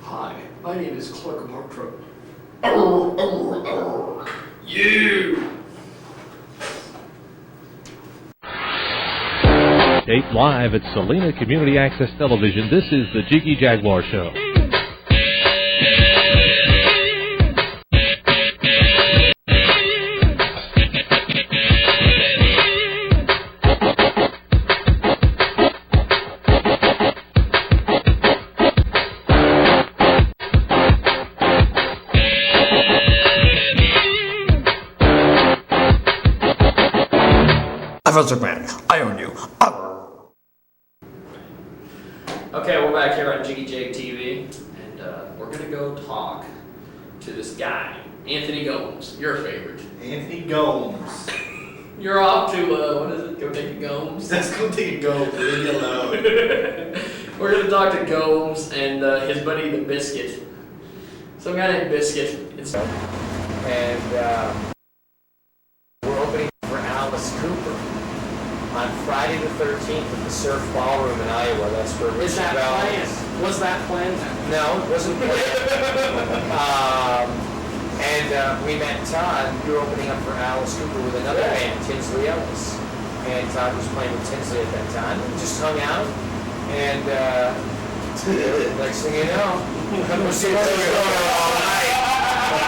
Hi, my name is Clark Markram. You! Taped live at Salina Community Access Television, this is the Jiggy Jaguar Show. I own you. Okay, we're back here on Jiggy TV, and we're gonna go talk to this guy, Anthony Gomes, your favorite. Anthony Gomes. You're off to, what is it? Go take a Gomes? Let's go take a Gomes. Leave me alone. We're gonna talk to Gomes and his buddy, the Biscuit. Some guy named Biscuit. And we're opening for Alice Cooper on Friday the 13th at the Surf Ballroom in Iowa. That's where Is that planned? Was that planned? No, it wasn't planned. We met Todd. We were opening up for Alice Cooper with another band, Tinsley Ellis. And Todd was playing with Tinsley at that time. We just hung out. And next thing you know, we're going all night.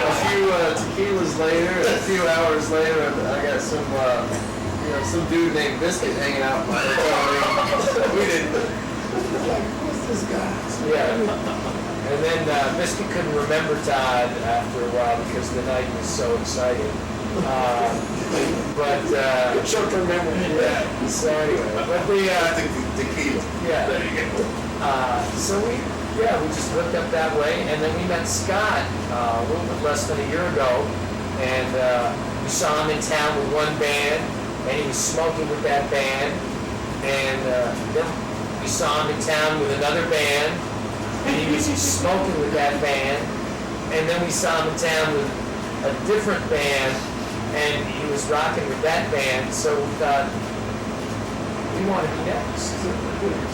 A few tequilas later, a few hours later, I got some dude named Biscuit hanging out in my hotel room. We didn't. Like, what's this guy? Yeah. And then Biscuit couldn't remember Todd after a while because the night was so exciting. Short-term memory. Yeah. So anyway, but tequila. Yeah. There you go. We just hooked up that way, and then we met Scott a little bit less than a year ago, and we saw him in town with one band, and he was smoking with that band, and then we saw him in town with another band, and he was smoking with that band, and then we saw him in town with a different band, and he was rocking with that band, so we thought, we want to be next.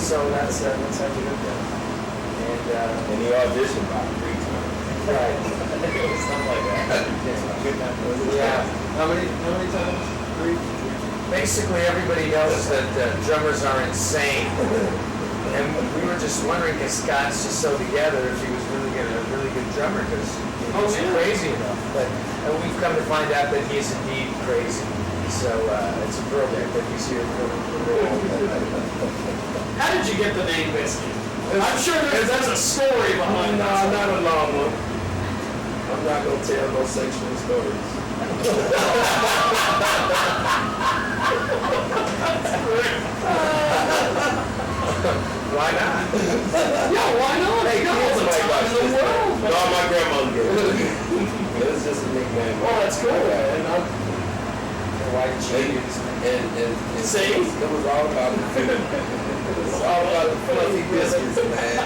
So that's how we did that. And he auditioned about 3 times. Right. Something like that. Yeah. How many times? 3? Basically, everybody knows that drummers are insane. And we were just wondering if Scott's just so together if he was really a really good drummer because he was crazy enough. But we've come to find out that he is indeed crazy. So it's appropriate that he's here for the How did you get the name Biscuit? I'm sure there's a story behind that. No, not a long one. I'm not going to tell no sexual stories. Why not? Yeah, why not? Hey, kids like in the world. No, my grandmother did. It was just a nickname. Oh, that's cool. White cheese and see? It was all about the fluffy biscuits, man.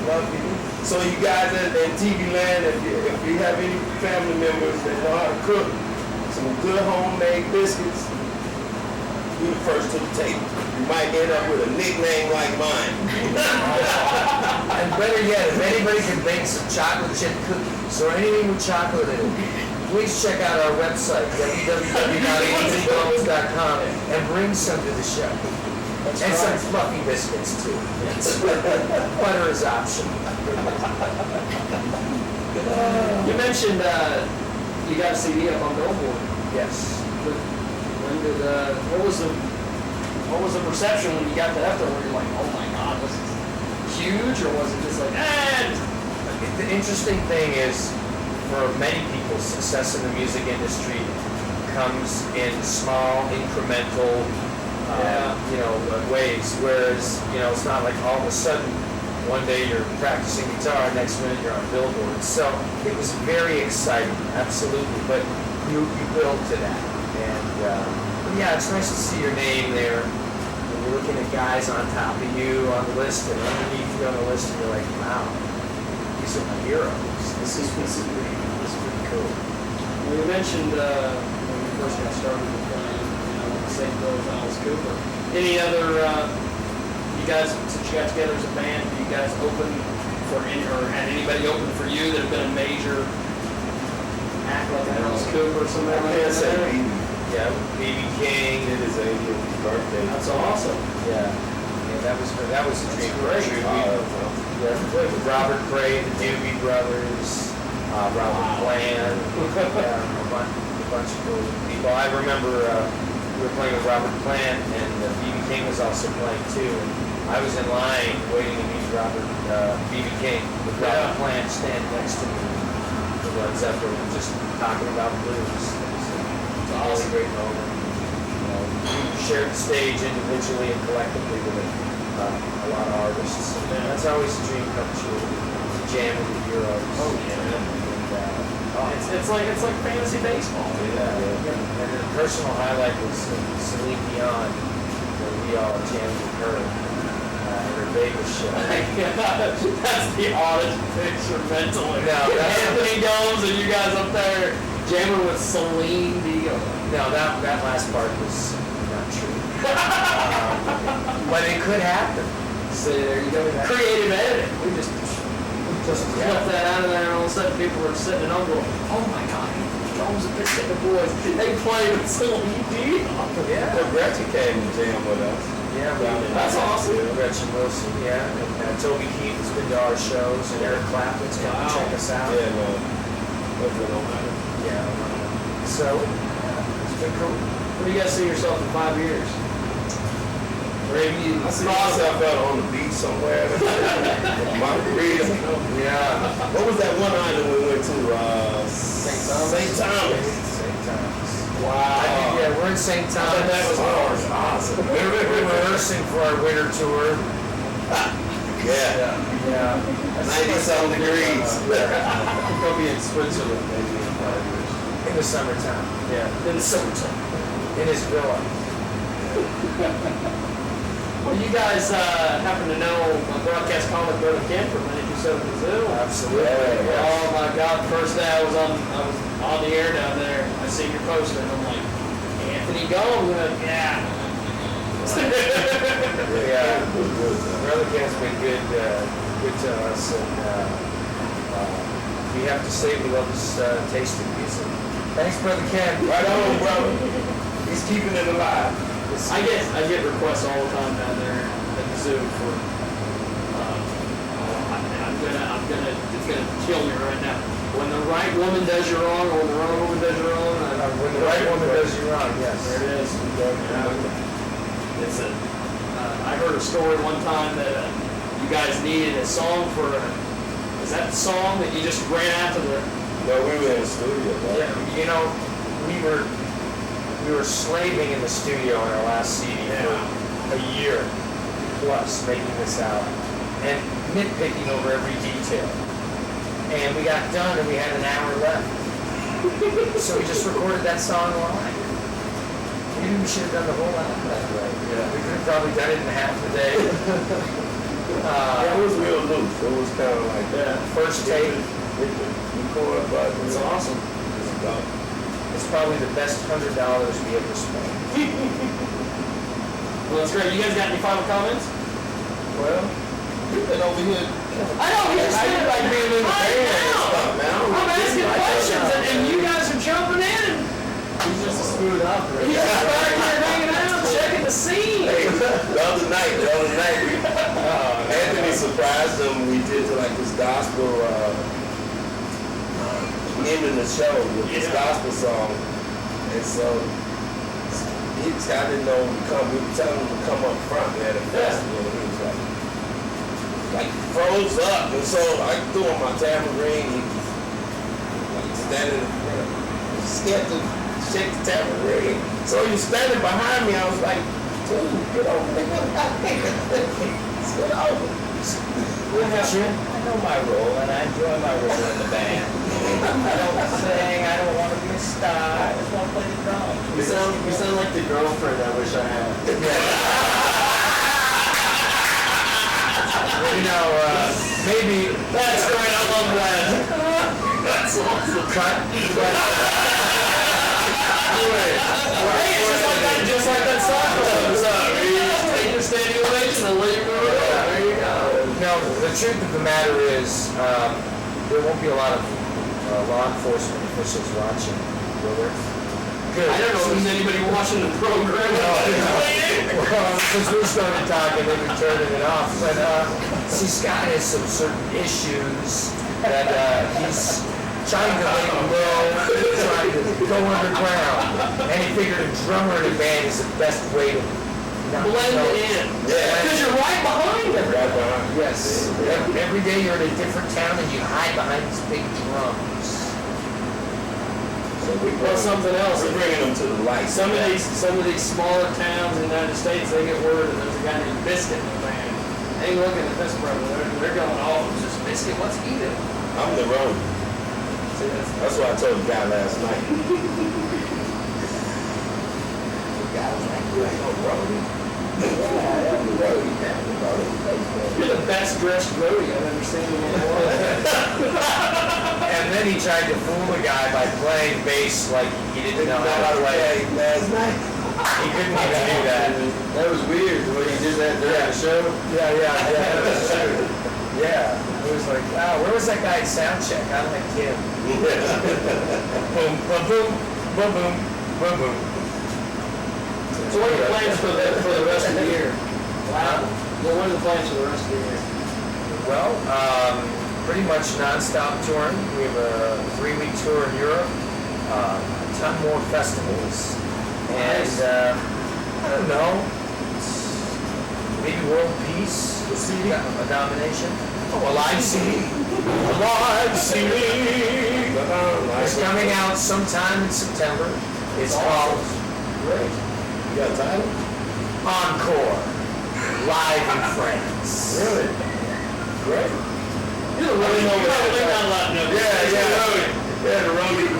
Fluffy. So you guys in TV land, if you have any family members that know how to cook some good homemade biscuits, be the first to the table. You might end up with a nickname like mine. And better yet, if anybody can bake some chocolate chip cookies or anything with chocolate in it, please check out our website, www.anthonygomes.com, and bring some to the show. Some fluffy biscuits, too. Butter is optional. You mentioned you got a CD up on Billboard. Yes. What was the perception when you got to after? Where you're like, oh my God, was it huge, or was it just like, The interesting thing is, for many people, success in the music industry comes in small, incremental, ways. Whereas, it's not like all of a sudden, one day you're practicing guitar, next minute you're on Billboard. So it was very exciting, absolutely. But you build to that, and it's nice to see your name there. And you're looking at guys on top of you on the list, and underneath you on the list, and you're like, wow, these are my heroes. This is pretty cool. Well, you mentioned when you first got started with St. Louis, Alice Cooper. Any other, you guys, since you got together as a band, do you guys open for any, or had anybody open for you that have been a major act like an Alice Cooper or somebody I like can't say that? BB. Yeah, B.B. King. Did his 80th birthday. That's awesome. Yeah, that was a dream. great. Yeah, we played with Robert Cray, the Doobie Brothers, Robert Plant, a bunch of cool people. I remember we were playing with Robert Plant, and B.B. King was also playing too. And I was in line waiting to meet B.B. King with Robert Plant standing next to me. The Led Zeppelin, just talking about blues. It was a really great moment. We shared the stage individually and collectively with a lot of artists. And that's always a dream come true. To jam with the heroes. Oh yeah. It's like fantasy baseball. And the personal highlight was Celine Dion, where we all jammed with her at her Vegas show. That's the oddest picture mentally. No, that's Anthony Gomes and you guys up there jamming with Celine Dion. No, that last part was not true. But it could happen. So there you go. Creative editing. We just flip that out of there, and all of a sudden people are sitting at home going, "Oh my God, Anthony Gomes and the boys, they play with Celine Dion." Yeah. Well, Gretchen came to jam with us. Yeah, That's awesome. Gretchen Wilson, yeah. And Toby Keith has been to our shows, and Eric Clapton's come to check us out. Yeah, no. Hopefully don't matter. Yeah. So, it's been cool. Where do you guys see yourself in 5 years? Or maybe you I see myself out on the beach somewhere. Margarita. Yeah. What was that one island we went to? St. Thomas. St. Thomas. St. Thomas. Wow. Yeah, we're in St. I Thomas. bet that was awesome. We're rehearsing for our winter tour. Yeah. Yeah. 90-something degrees. Go be in Switzerland maybe in 5 years. In the summertime. Yeah. In the summertime. In his villa. Well, you guys happen to know broadcast comic Brother Ken from 927 Zoo. Absolutely. Yeah. Oh my God! First day I was on the air down there. I see your poster and I'm like, Anthony Gomes. Yeah. Yeah. Brother Ken's been good to us, and we have to say we love his taste in music. Thanks, Brother Ken. Right on, brother. He's keeping it alive. I get requests all the time down there at the zoo for. It's gonna kill me right now. When the right woman does you wrong, or when the wrong woman does you wrong. When the right woman does you wrong, yes. There it is. It's a. I heard a story one time that you guys needed a song for. Is that the song that you just ran after the? No, we were in the studio, right? Yeah, you know, we were slaving in the studio on our last CD for a year plus making this out and nitpicking over every detail. And we got done and we had an hour left. So we just recorded that song live. Maybe we should have done the whole album that way. Yeah. We could have probably done it in half a day. Yeah, it was real loose. It was kind of like First take. hit the record button. It's awesome. It's done. It's probably the best $100 we ever spent. Well, that's great. You guys got any final comments? Well, you've been over here. I know. He's How you like being in the band and stuff, man? I'm asking questions, and you guys are jumping in. And He's just a smooth operator. he's just back here hanging out, checking the scene. Hey, the other night, Anthony surprised him. We did like this gospel, ending the show with this gospel song. And so, I didn't know we were telling him to come up front at a festival. And he was like froze up. And so I threw him my tambourine. He was like standing in front. He was scared to shake the tambourine. So he was standing behind me. I was like, dude, get over there. Get over. I know my role, and I enjoy my role in the band. I don't sing, I don't want to be a star, I just want to play the drums. You sound like the girlfriend I wish I had. You know, maybe That's great. I love that. That's awesome. Hey, it's just like that song. What's up? You just take your standing ovation and leave it. There you go. No, the truth of the matter is, there won't be a lot of law enforcement officials watching, will there? Good. I don't know if there's anybody watching the program. Well, since we started talking, they've been turning it off. But see, Scott has some certain issues that he's trying to lay low, trying to go underground. And he figured a drummer in a band is the best way to blend in. Because you're right behind them. Right behind. Yes. Every day you're in a different town and you hide behind these big drums. Well, something else. We're bringing them to the light. Some of these smaller towns in the United States, they get word that there's a guy named Biscuit in the band. They ain't looking at this brother. They're going, oh, it's just Biscuit. What's he doing? I'm the road. See, That's what I told the guy last night. You're the best dressed roadie I've ever seen in my life. And then he tried to fool the guy by playing bass like he didn't know how to play. Last night. He couldn't even do that. That was weird the way he did that during the show. Yeah, that was true. Yeah. It was like, wow, where was that guy at sound check? I like him. Boom, boom, boom, boom, boom, boom, boom. So what are your plans for the rest of the year? Wow. Well, what are the plans for the rest of the year? Well, pretty much non-stop touring. We have a 3-week tour in Europe, a ton more festivals, and I don't know, maybe world peace, a nomination. Oh, a live CD. A live CD. It's coming out sometime in September. It's called Great. You got a title? Encore. Live in France. Really? Great. You don't really know what Yeah, the roadie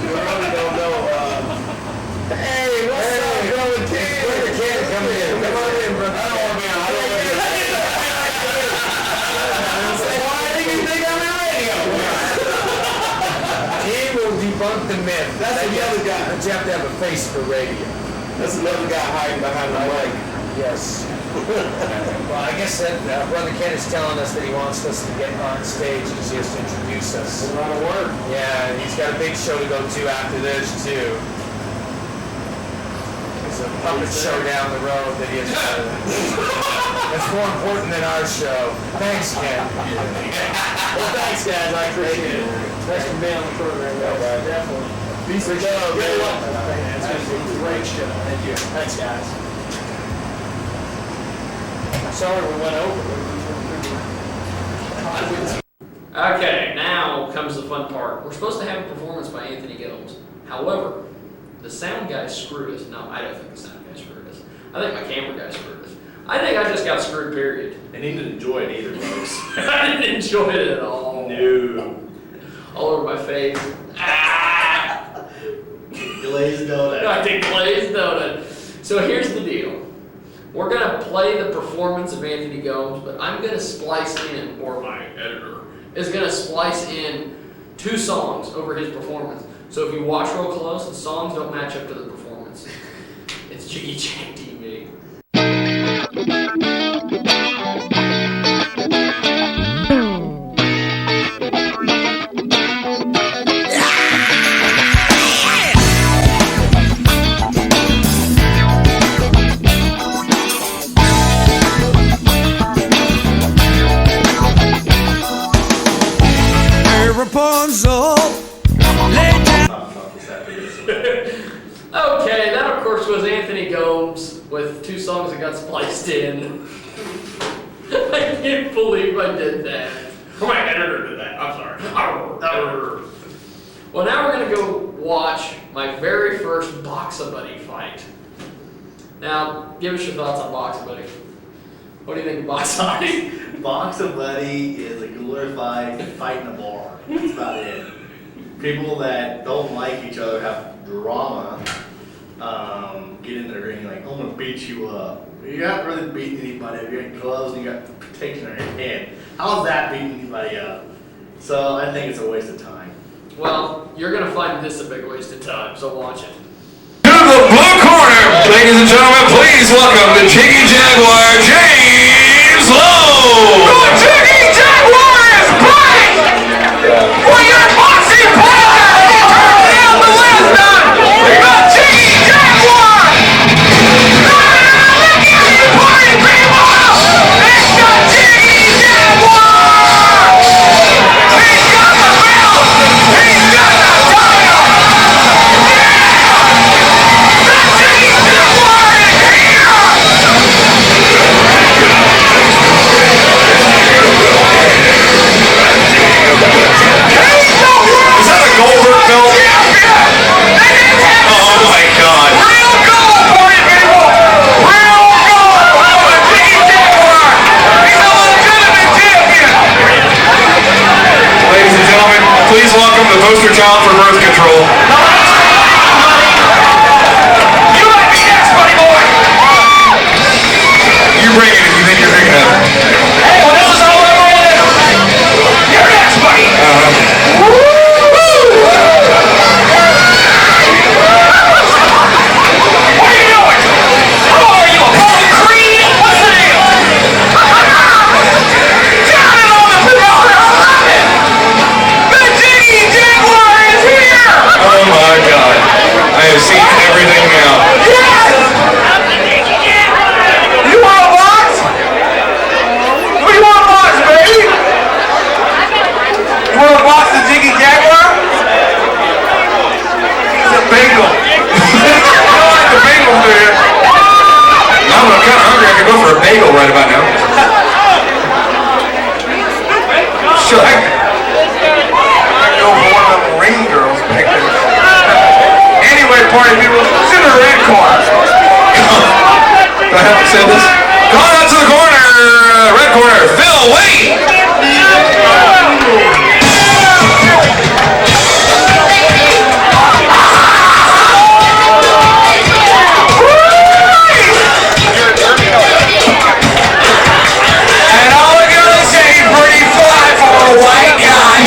don't know. Hey, what's up, brother Ken? Brother Ken, come in. Come on in, brother. I don't want to be on. Why do you think I'm on radio? He will debunk the myth. That's the other guy. That you have to have a face for radio. That's another guy hiding behind the mic. Yes. Well, I guess that Brother Ken is telling us that he wants us to get on stage because he has to introduce us. We're on a work. Yeah, and he's got a big show to go to after this, too. There's a puppet show down the road that he has to do. That's more important than our show. Thanks, Ken. Well, thanks, guys. I appreciate it. Thanks for being on the program, guys. Definitely. Peace and love, Good man. luck. It's going to be a great show. Thank you. Thanks, guys. Sorry we went over. Okay, now comes the fun part. We're supposed to have a performance by Anthony Gomes. However, the sound guy screwed us. No, I don't think the sound guy screwed us. I think my camera guy screwed us. I think I just got screwed, period. And he didn't enjoy it either, folks. I didn't enjoy it at all. No. All over my face. Ah! Glazed donut. I did glazed donut. So here's the deal. We're going to play the performance of Anthony Gomes, but I'm going to splice in, or my editor is going to splice in 2 songs over his performance. So if you watch real close, the songs don't match up to the performance. It's Jiggy Jaguar TV. Okay, that of course was Anthony Gomes with 2 songs that got spliced in. I can't believe I did that. Or my editor did that. I'm sorry. Well, now we're gonna go watch my very first Boxa Buddy fight. Now, give us your thoughts on Boxa Buddy. What do you think of Boxa Buddy? Boxa Buddy is a glorified fight in a bar. That's about it. People that don't like each other have drama. Get in there and like, I'm gonna beat you up. You haven't really beaten anybody. You're in gloves and you got protection on your head. How's that beating anybody up? So I think it's a waste of time. Well, you're gonna find this a big waste of time, so watch it. To the blue corner, ladies and gentlemen, please welcome the Jiggy Jaguar, James Lowe! Jiggy child for birth control. You might be next, buddy boy. You bring it if you think you're big enough. Hey, well, this is all I want to do. You're next, buddy. What are you doing? How are you, a bowling cream? What's the deal? Down and on the promoter. The Jiggy Jaguar is here. Oh my God! I have seen everything now. Yes. You want a box? We want a box, baby. You want a box of Jiggy Jaguar? It's a bagel. I don't like the bagel there. I'm kind of hungry. I could go for a bagel right about now. Sure. I could go for one of them ring girls back there. Anyway, party people, it's in the red car. Do I have to say this? Going out to the corner, red corner, Phil Wade. And all we're gonna say, pretty fly for a white guy.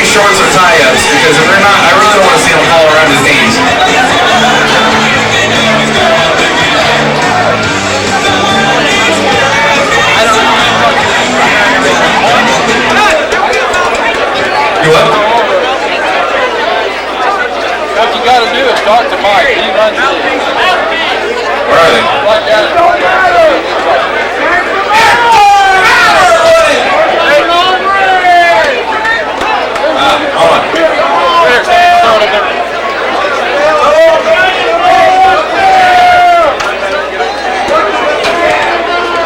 Shorts or tie-ups, because if they're not, I really don't want to see them fall around his knees. You what? What you gotta do is talk to Mike. He runs it. Where are they? Right down. Hold on.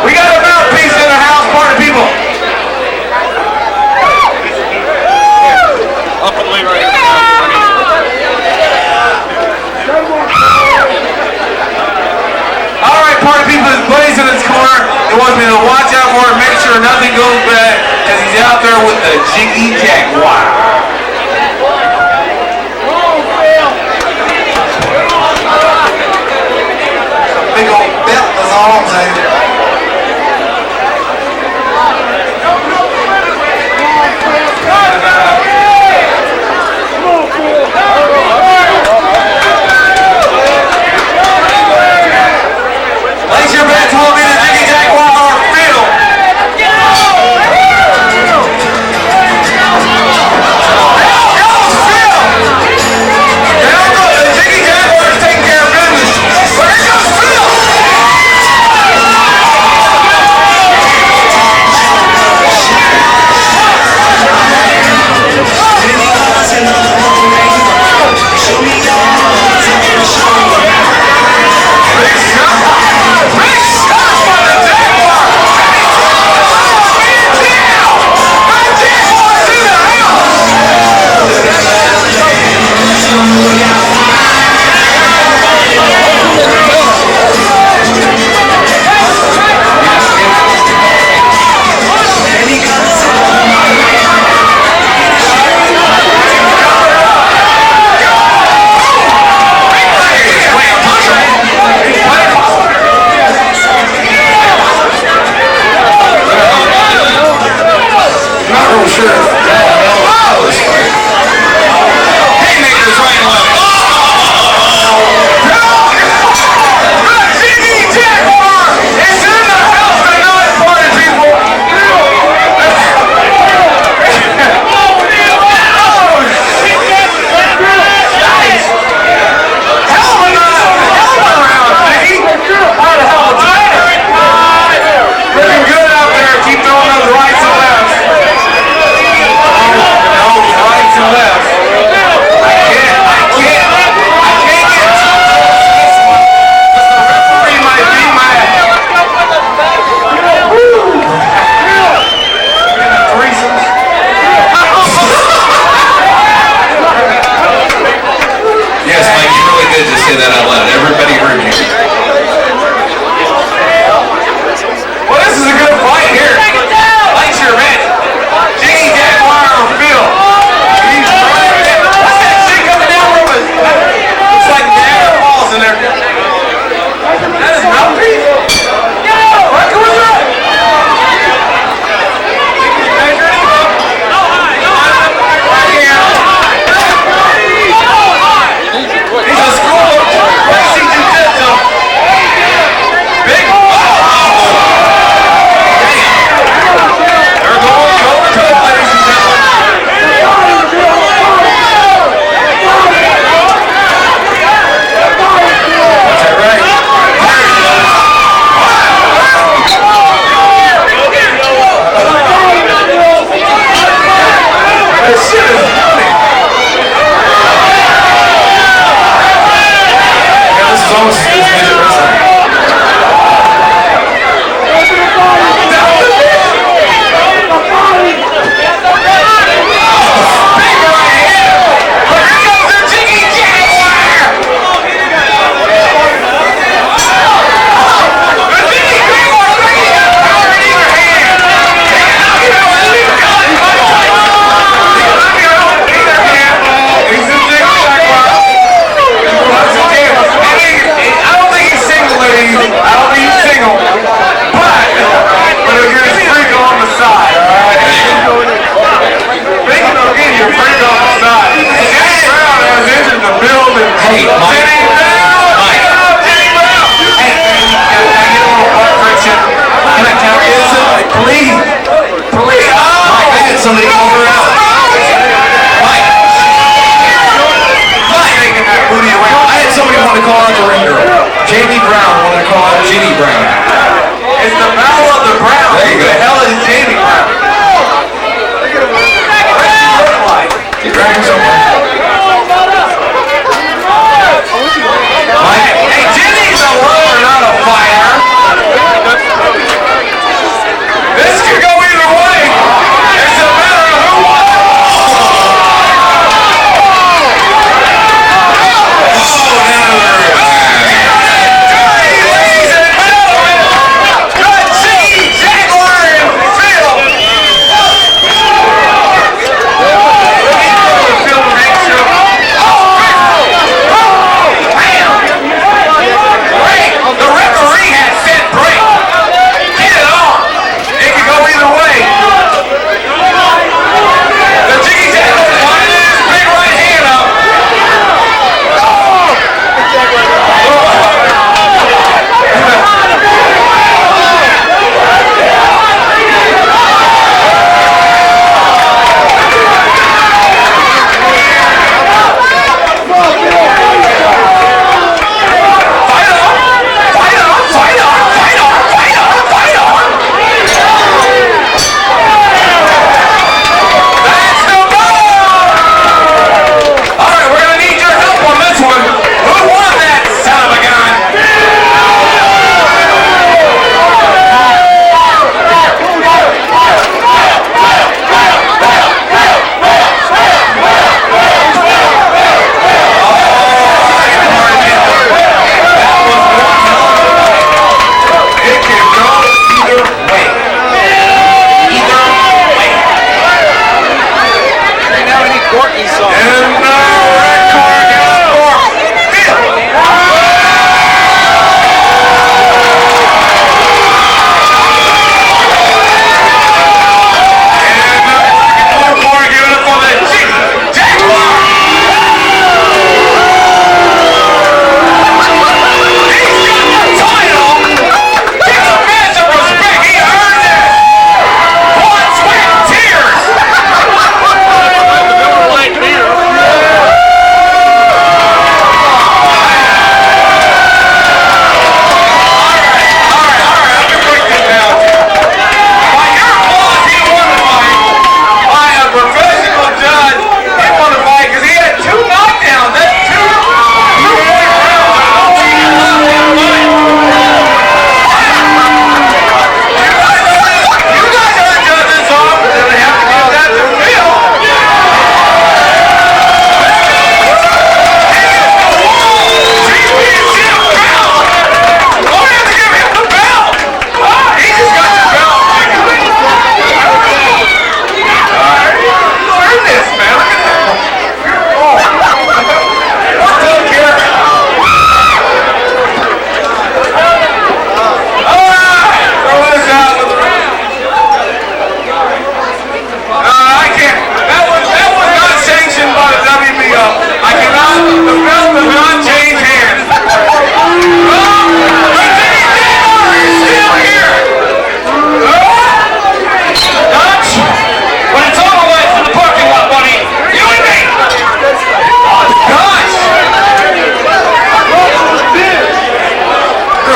We got a mouthpiece in the house, party people. Up and leave right All right, party people, his buddy's in his corner. He wants me to watch out for him, make sure nothing goes bad, because he's out there with the Jiggy Jaguar. Big old belt, that's all I'm saying. Place your bets will be the Jiggy Jaguar or Phil. say that out loud. Everybody heard you. Well, this is a good fight here. Like your man. Jiggy Jaguar on Phil. He's driving it. What's that shit coming down from it? It's like Niagara Falls in there. That is mouthpiece? What was that? He's a school of racing jiu-jitsu. Big. They're going toe-to-toe, ladies and gentlemen. That's it, right? This shit is funny. Yeah, this is almost as good as midget wrestling. Hey, Mike. Can I count this? Please. Please. Mike, I had somebody over out. Mike. Mike. Taking that booty away. I had somebody want to call out the ring girl. Jamie Brown wanted to call out Ginny Brown. It's the battle of the Brown. There you go. Who the hell is Jamie Brown? What does she look like? She dragging somewhere. Hey, Jenny's a runner, not a fighter. This could go either way. It's a matter of who won. Ladies and gentlemen, good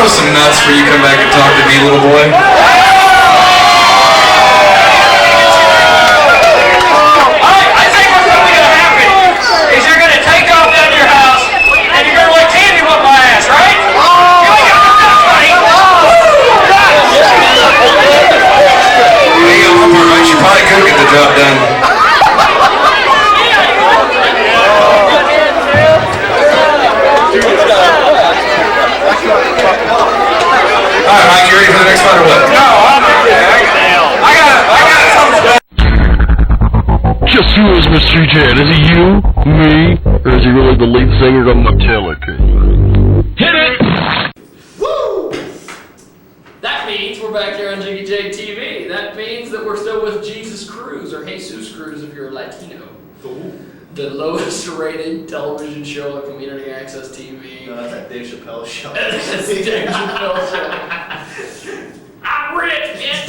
know some nuts for you come back and talk to me, little boy. I think what's probably going to happen is you're going to take off down to your house and you're going to let Candy whip my ass, right? You ain't got enough money. Well, you got one part right. She probably could get the job done. All right, Mike, you ready for the next fight or what? No, I'm ready. I got something. Just who is Mr. J? Is he you, me, or is he really the lead singer of Metallica? Hit it! Woo! That means we're back here on Jiggy JTV. That means that we're still with Jesus Cruz, or Jesus Cruz if you're Latino. The lowest rated television show on community access TV. No, that's that Dave Chappelle show. That's the Dave Chappelle show. I'm rich,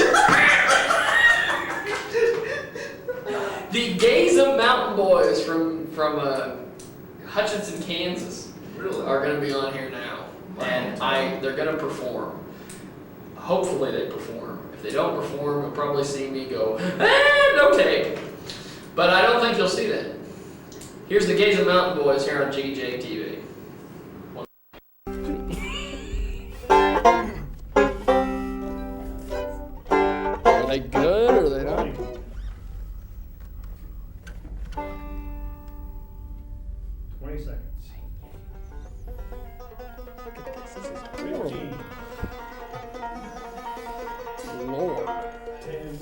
The Gaza Mountain Boys from Hutchinson, Kansas, Really? are going to be on here now, and they're going to perform. Hopefully they perform. If they don't perform, you'll probably see me go, no tape. But I don't think you'll see that. Here's the Gaza Mountain Boys here on Jiggy JTV. Are they good or are they not? Lord. 10,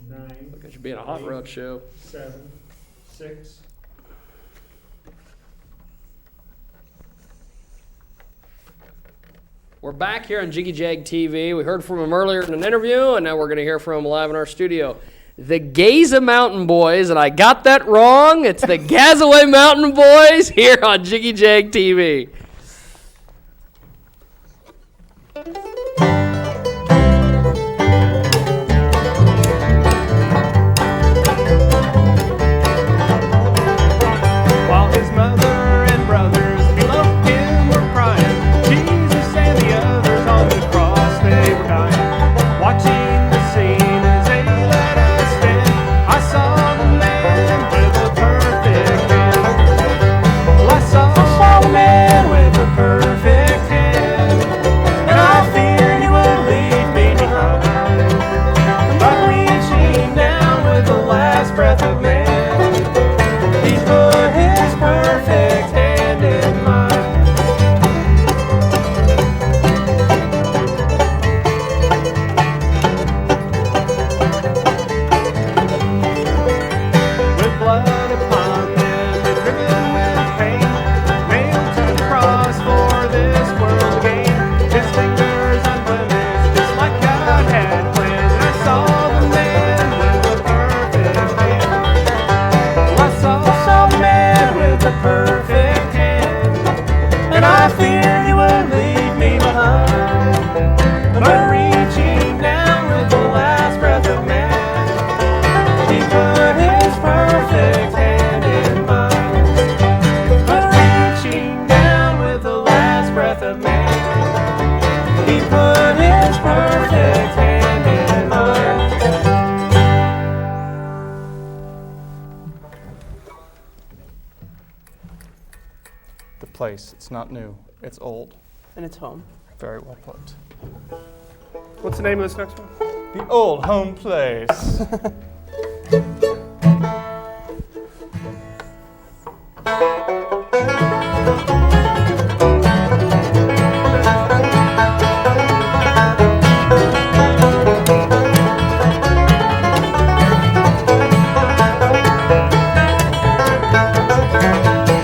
9. Look, it should be in a hot rod show. 7, 6. We're back here on Jiggy Jag TV. We heard from him earlier in an interview, and now we're going to hear from him live in our studio. The Gaza Mountain Boys, and I got that wrong. It's the Gazaway Mountain Boys here on Jiggy Jag TV. While his mother and brothers below him were crying, Jesus and the others on the cross, they were dying. Watching the scene as they let us stand, I saw the man with a perfect hand. Well, I saw the man with a perfect hand, and I fear he will leave me behind. But reaching down with the last breath of man, he put his perfect hand in mine. With blood upon them and driven with pain, nailed to the cross for this world gain. His fingers unblemished, just like God had planned. And I saw the man with a perfect hand. I saw the man with a perfect hand, and I fear he will leave me behind. But reaching down with the last breath of man, he put his perfect hand in mine. But reaching down with the last breath of man, he put his perfect hand in mine. The place, it's not new, it's old. And it's home. Very well put. What's the name of this next one? The old home place.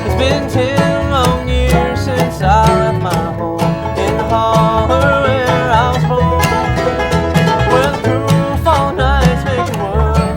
It's been 10 long years since I left my home in the holler where I was born, where the cruel fall nights make the world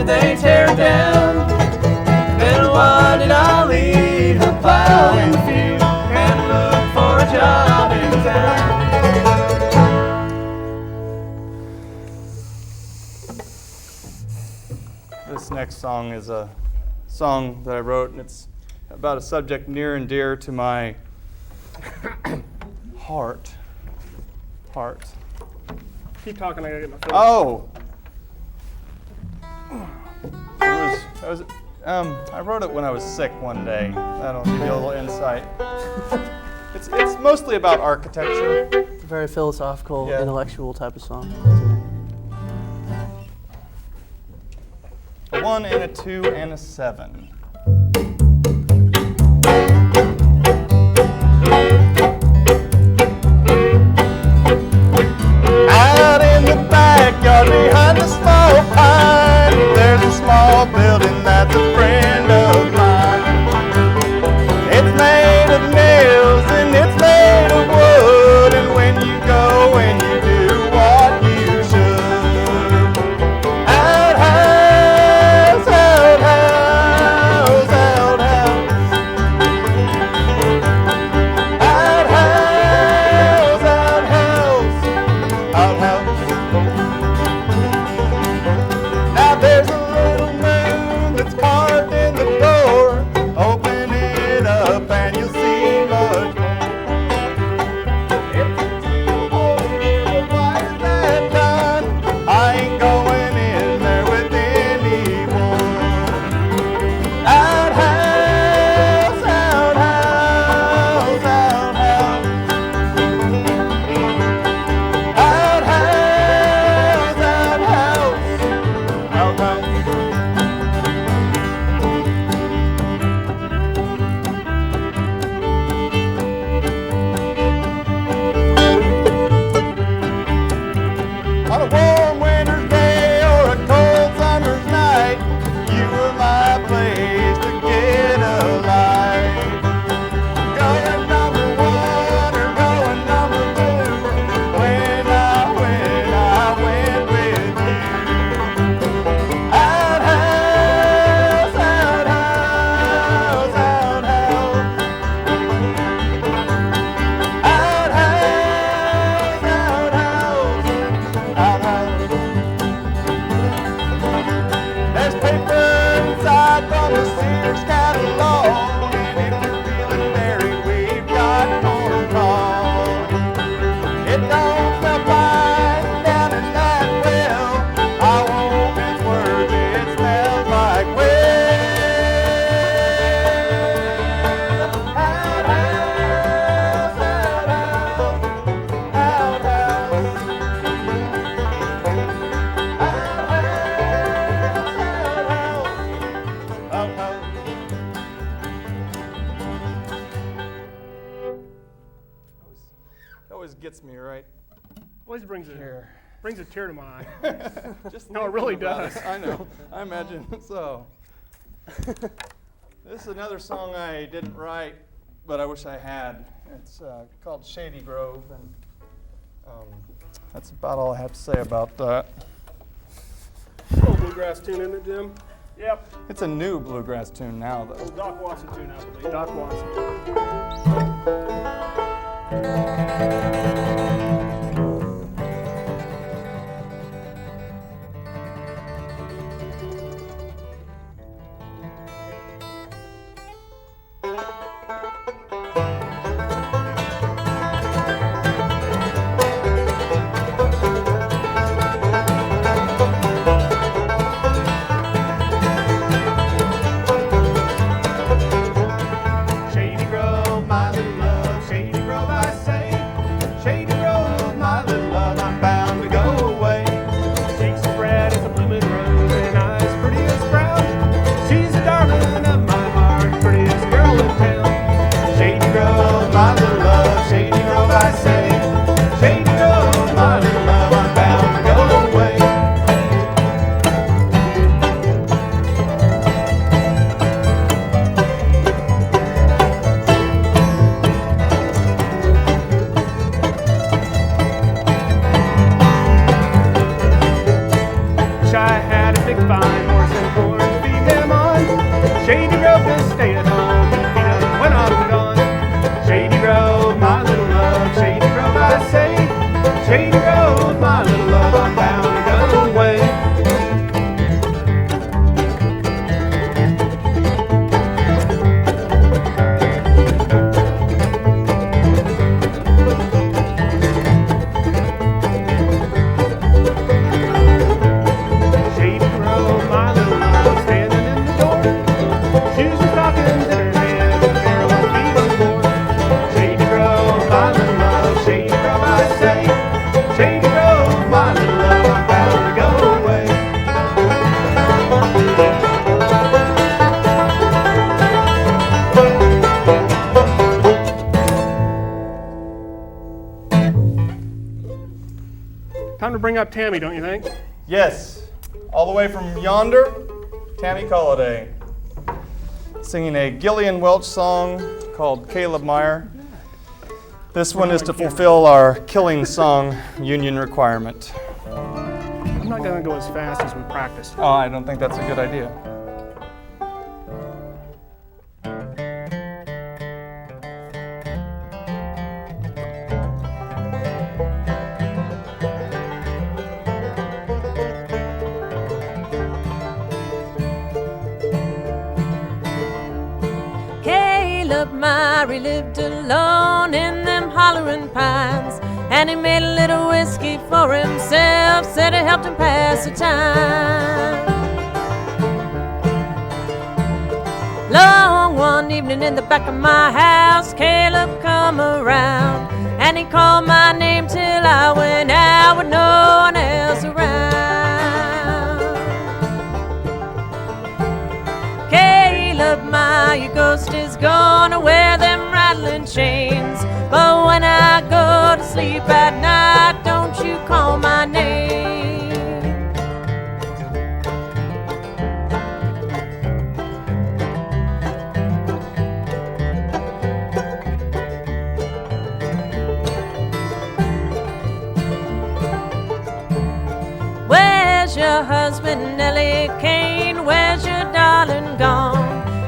did they tear it down? Then why did I leave the plow in the field and look for a job in town? This next song is a song that I wrote, and it's about a subject near and dear to my heart. Keep talking, I gotta get my phone. Oh! I wrote it when I was sick one day. That'll give you a little insight. It's mostly about architecture. It's a very philosophical, Yeah. intellectual type of song. A 1 and a 2 and a 7. Out in the backyard behind the small pine, there's a small building that's a friend of mine. It's made of nails and it's made of wood, and when you go and you do what you should. Outhouse, outhouse, outhouse. Outhouse, outhouse, outhouse. Now there's a little moon that's carved in the door. Open it up and you'll see much more. It's a two-hole, why is that done? I ain't going in there with anyone. Outhouse, outhouse, outhouse. Outhouse, outhouse, outhouse. On a warm winter's day or a cold summer's night, you were my place to get a light. Going number 1 or going number 2, when I went with you. Outhouse, outhouse, outhouse. Outhouse, outhouse, outhouse. There's paper inside from the Sears catalog, and if you're feeling merry, we've got cornball. It don't smell fine down in that well. I won't mince words, it smells like well. Outhouse, outhouse, always gets me right. Always brings a tear to my eye. Just No, it thinking really about does. I know. I imagine so. This is another song I didn't write, but I wish I had. It's called Shady Grove, and that's about all I have to say about that. Little bluegrass tune, isn't it, Jim? Yep. It's a new bluegrass tune now, though. Doc Watson tune, I believe. Doc Watson. Shady Grove, my little love, Shady Grove, I say. Shady big fine horse and corn to feed him on. Shady Grove, just stay at home and feed him when I'm gone. Shady Grove, my little love, Shady Grove, I say. Shady Grove, my little love, I'm bound to go away. Shady Grove, my little love, standing in the door. Shoes and stockings in her hand, and there on my feet on the floor. Shady Grove, my little love, Shady Grove, I say. Shady Grove, my little love, I'm bound to go away. Time to bring up Tammy, don't you think? Yes, all the way from yonder, Tammy Colliday, singing a Gillian Welch song called Caleb Meyer. This one is to fulfill our killing song union requirement. I'm not gonna go as fast as we practiced. Oh, I don't think that's a good idea. Caleb Myrie lived alone in them hollering pines, and he made a little whiskey for himself, said it helped him pass the time. Long one evening in the back of my house, Caleb come around, and he called my name till I went out with no one else around. Caleb, my ghost is gonna wear them rattling chains, but when I go to sleep at night, don't you call my name. Where's your husband, Nellie Kane? Where's your darling gone?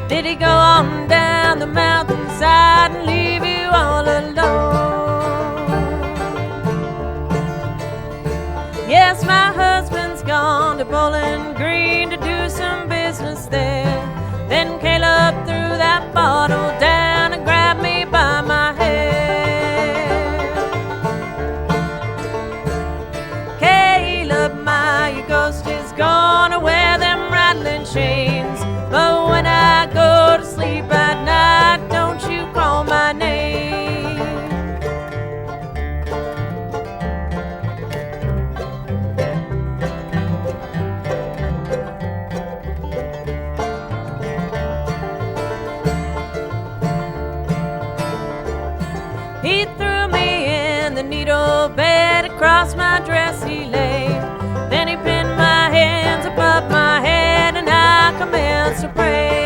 Did he go on down the mountainside and leave you all alone? Yes, my husband's gone to Bowling Green to do some business there. Then Caleb threw that bottle down and grabbed me by my hair. Caleb, my ghost is gonna wear them rattling chains, but when I go to sleep at night, don't you call my name. He threw me in the needle bed, across my dress he lay. Then he pinned my hands above my head and I commenced to pray.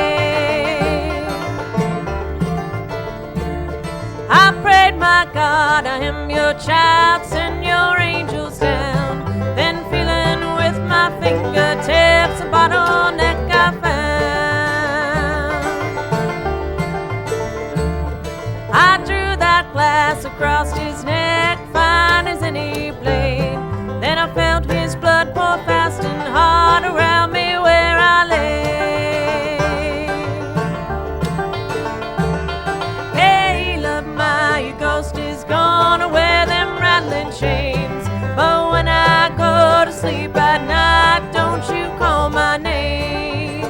I prayed, my God, I am your child, send your angels down. Then feeling with my fingertips a bottleneck I found. I drew that glass across his neck, fine as any blade. Then I felt his blood pour fast and hard around me where I lay. Caleb, my ghost is gonna wear them rattling chains, but when I go to sleep at night, don't you call my name.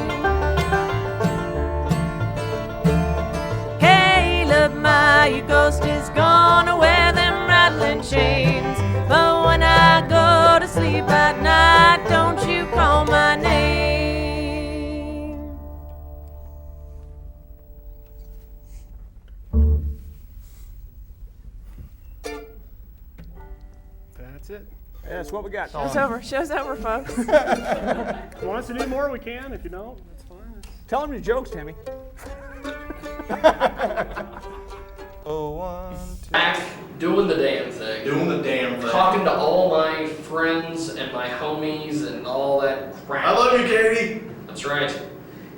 Caleb, my ghost is gonna wear them rattling chains, but when I go to sleep at night, don't you call my name. That's it. That's what we got. Show's over. Show's over, folks. Want us to do more? We can. If you don't, that's fine. Tell him your jokes, Tammy. Oh, 1, 2. Back doing the damn thing. Doing the damn thing. talking to all my friends and my homies and all that crap. I love you, Katie. That's right.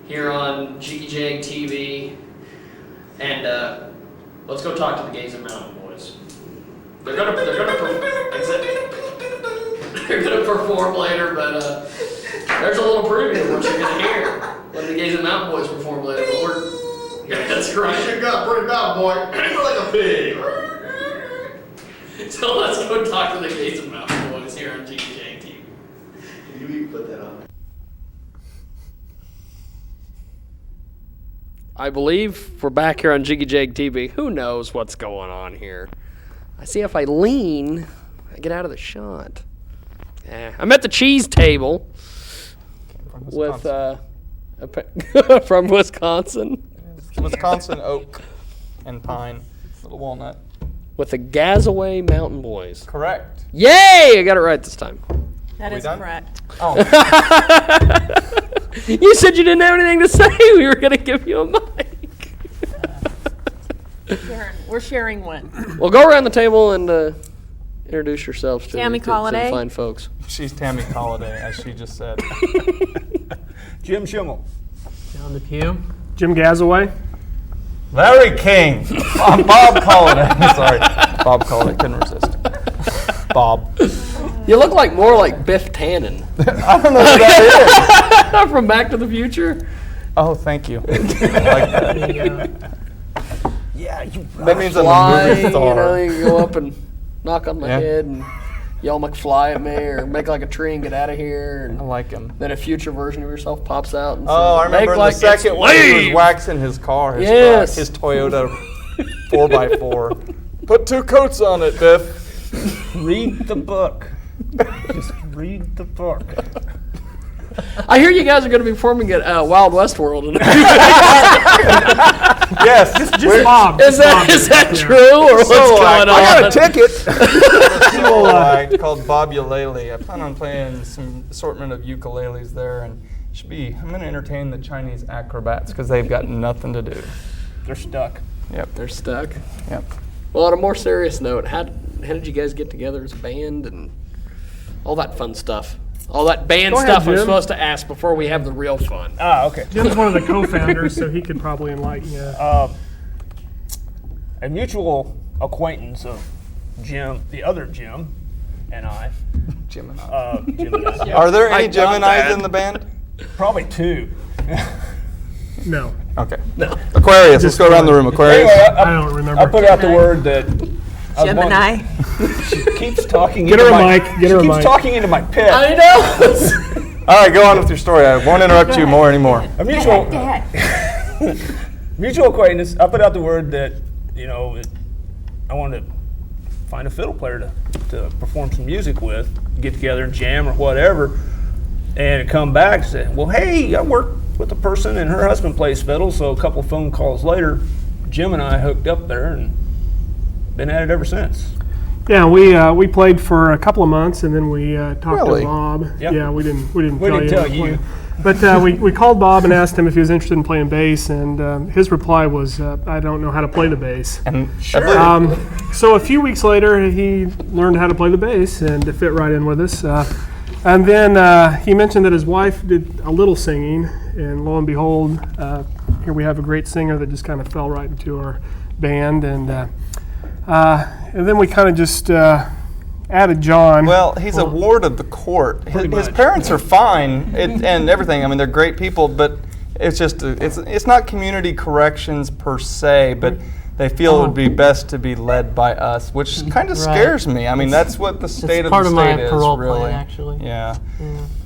Here on Jiggy Jag TV. And let's go talk to the Gays and Mountain Boys. They're gonna perform later, but there's a little preview of what you're gonna hear when the Gays and Mountain Boys perform later. But yeah, that's right. You got pretty bad, boy. You're like a pig. So let's go talk to the Gays and Mountain Boys here on Jiggy Jag TV. Can you put that on? I believe we're back here on Jiggy Jag TV. Who knows what's going on here? I see if I lean, I get out of the shot. I'm at the cheese table with from Wisconsin. Wisconsin oak and pine, little walnut. With the Gazaway Mountain Boys. Correct. Yay! I got it right this time. That is done? correct. Oh. You said you didn't have anything to say. We were going to give you a mic. We're sharing one. Well, go around the table and introduce yourselves to Tammy the Colliday. fine folks. She's Tammy Colliday, as she just said. Jim Schimmel. John DePew. Jim Gazaway. Larry King. Bob Colliday. Sorry. Bob Colliday. Couldn't resist. Bob. You look like more like Biff Tannen. I don't know who that is. From Back to the Future. Oh, thank you. I like that. Yeah, you. That means I'm Fly, a movie star. you go up and knock on my head and yell McFly at me or make like a tree and get out of here. And I like him. then a future version of yourself pops out and Oh, I says, remember "Make the like second it's one he was Lee." waxing his car, his Yes. truck, his Toyota 4x4. Put 2 coats on it, Biff. Read the book. Just read the book. I hear you guys are going to be performing at Wild West World. Yes. Just Bob. Is that true or what's going on? I got a ticket. Called Bob Ukulele. I plan on playing some assortment of ukuleles there, and I'm going to entertain the Chinese acrobats because they've got nothing to do. They're stuck. Yep. They're stuck. Yep. Well, on a more serious note, how did you guys get together as a band and all that fun stuff? All that band Go ahead, stuff I'm Jim. supposed to ask before we have the real fun. Ah, okay. Jim's one of the co-founders, so he could probably enlighten you. A mutual acquaintance of Jim, the other Jim, and I. Jim and I. Jim and I. Are there any I got Geminis that. in the band? Probably 2. No. Okay. No. Aquarius. Let's go around the room. Aquarius. Anyway, I don't remember. I put out the word that Gemini. she keeps talking. Get into her a my, mic, get her a She keeps mic. talking into my pit. I know. All right, go on with your story. I won't interrupt you more anymore. A mutual mutual acquaintance. I put out the word that I wanted to find a fiddle player to perform some music with, get together and jam or whatever, and come back and say, well, hey, I work with a person and her husband plays fiddle. So a couple of phone calls later, Jim and I hooked up there and been at it ever since. Yeah, we played for a couple of months, and then we talked Really? to Bob. Yep. Yeah, we didn't We didn't tell you. But we called Bob and asked him if he was interested in playing bass, and his reply was, "I don't know how to play the bass." And So a few weeks later, he learned how to play the bass, and it fit right in with us. And then he mentioned that his wife did a little singing, and lo and behold, here we have a great singer that just kind of fell right into our band, and then we kind of just added John. well, he's a ward of the court. His parents are fine and everything. I mean, they're great people, but it's just it's not community corrections per se, but they feel it would be best to be led by us, which kind of scares me. I mean, that's what the state of the part of my state is, parole really. plan, actually. Yeah.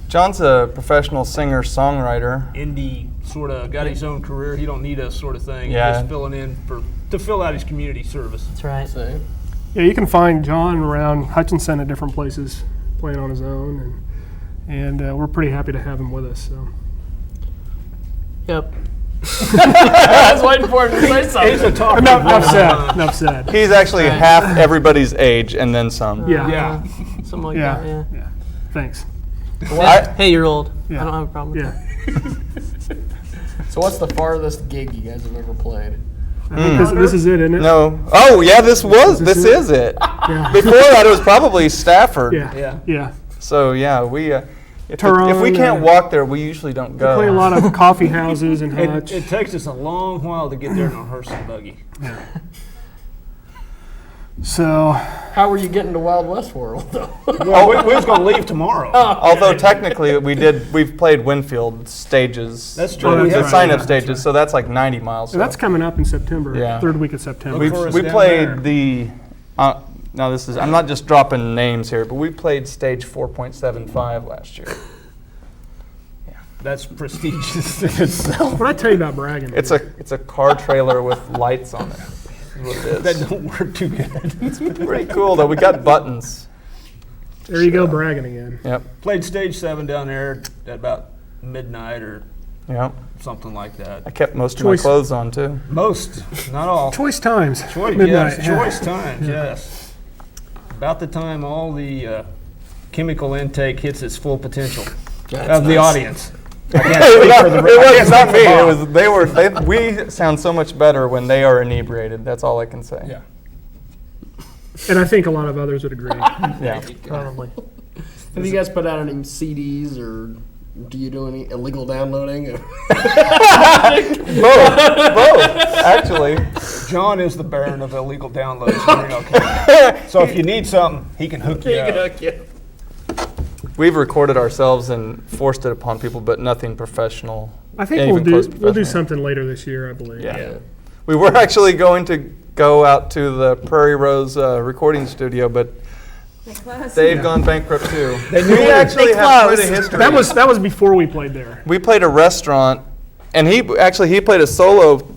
John's a professional singer-songwriter. Indie sort of got his own career. He don't need us sort of thing. Yeah. He's filling in to fill out his community service. That's right. Yeah, you can find John around Hutchinson at different places playing on his own, and we're pretty happy to have him with us. So. Yep. I was waiting for him to say something. He's a talker. Enough said. He's actually half everybody's age and then some. Yeah. Something like Yeah. that, yeah. Thanks. Hey, you're old. Yeah. I don't have a problem with Yeah. So what's the farthest gig you guys have ever played? I think this is it, isn't it? No. Oh, yeah, this is it. Yeah. Before that, it was probably Stafford. Yeah. So, yeah, we... if we Tyrone, can't walk there, we usually don't We go. play a lot of coffee houses and Hutch. It takes us a long while to get there in a hearse and buggy. Yeah. So, How were you getting to Wild West World, though? Well, we was going to leave tomorrow. Although technically we've played Winfield stages. That's true. The sign-up stages, so that's like 90 miles. that's coming up in September. Yeah. Third week of September. We played the. Now this is. I'm not just dropping names here, but we played stage 4.75 last year. That's prestigious in itself. What I tell you about bragging? It's a car trailer with lights on it. What it is. That don't work too good. It's pretty cool though. We got buttons. There you go, bragging again. Yep. Played stage 7 down there at about midnight or something like that. I kept most of my clothes on too. Most, not all. Choice times. Midnight. Yes, Choice times. Yes. About the time all the chemical intake hits its full potential of the audience. I can't speak for the it was not me. It was we sound so much better when they are inebriated. That's all I can say. Yeah. And I think a lot of others would agree. Yeah. Probably. Have you guys put out any CDs or do you do any illegal downloading? Both, actually. John is the baron of illegal downloads. Okay. So if you need something, he can hook you up. We've recorded ourselves and forced it upon people, but nothing professional. I think we'll do something later this year, I believe. Yeah. We were actually going to go out to the Prairie Rose recording studio, but they've gone bankrupt too. We actually have quite a history. That was before we played there. We played a restaurant, and he played a solo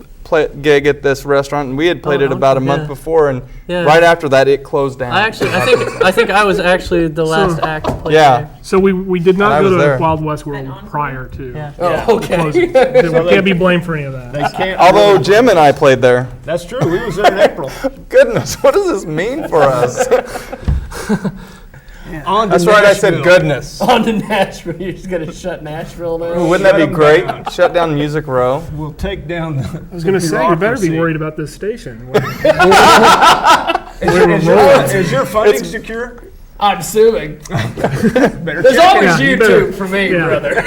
gig at this restaurant, and we had played it about a month before, and right after that it closed down. I think I was actually the last act to play there. So we did not go to Wild West World prior to. Okay. We can't be blamed for any of that. They can't. Although Jim and I played there. That's true. We was there in April. Goodness, what does this mean for us? That's right, I said goodness. On to Nashville. You're just going to shut Nashville down? Wouldn't that be great? Shut down Music Row. We'll take down the I was going to say, you better be worried about this station. Is your funding secure? I'm assuming. Better There's check always it out. YouTube for me, brother.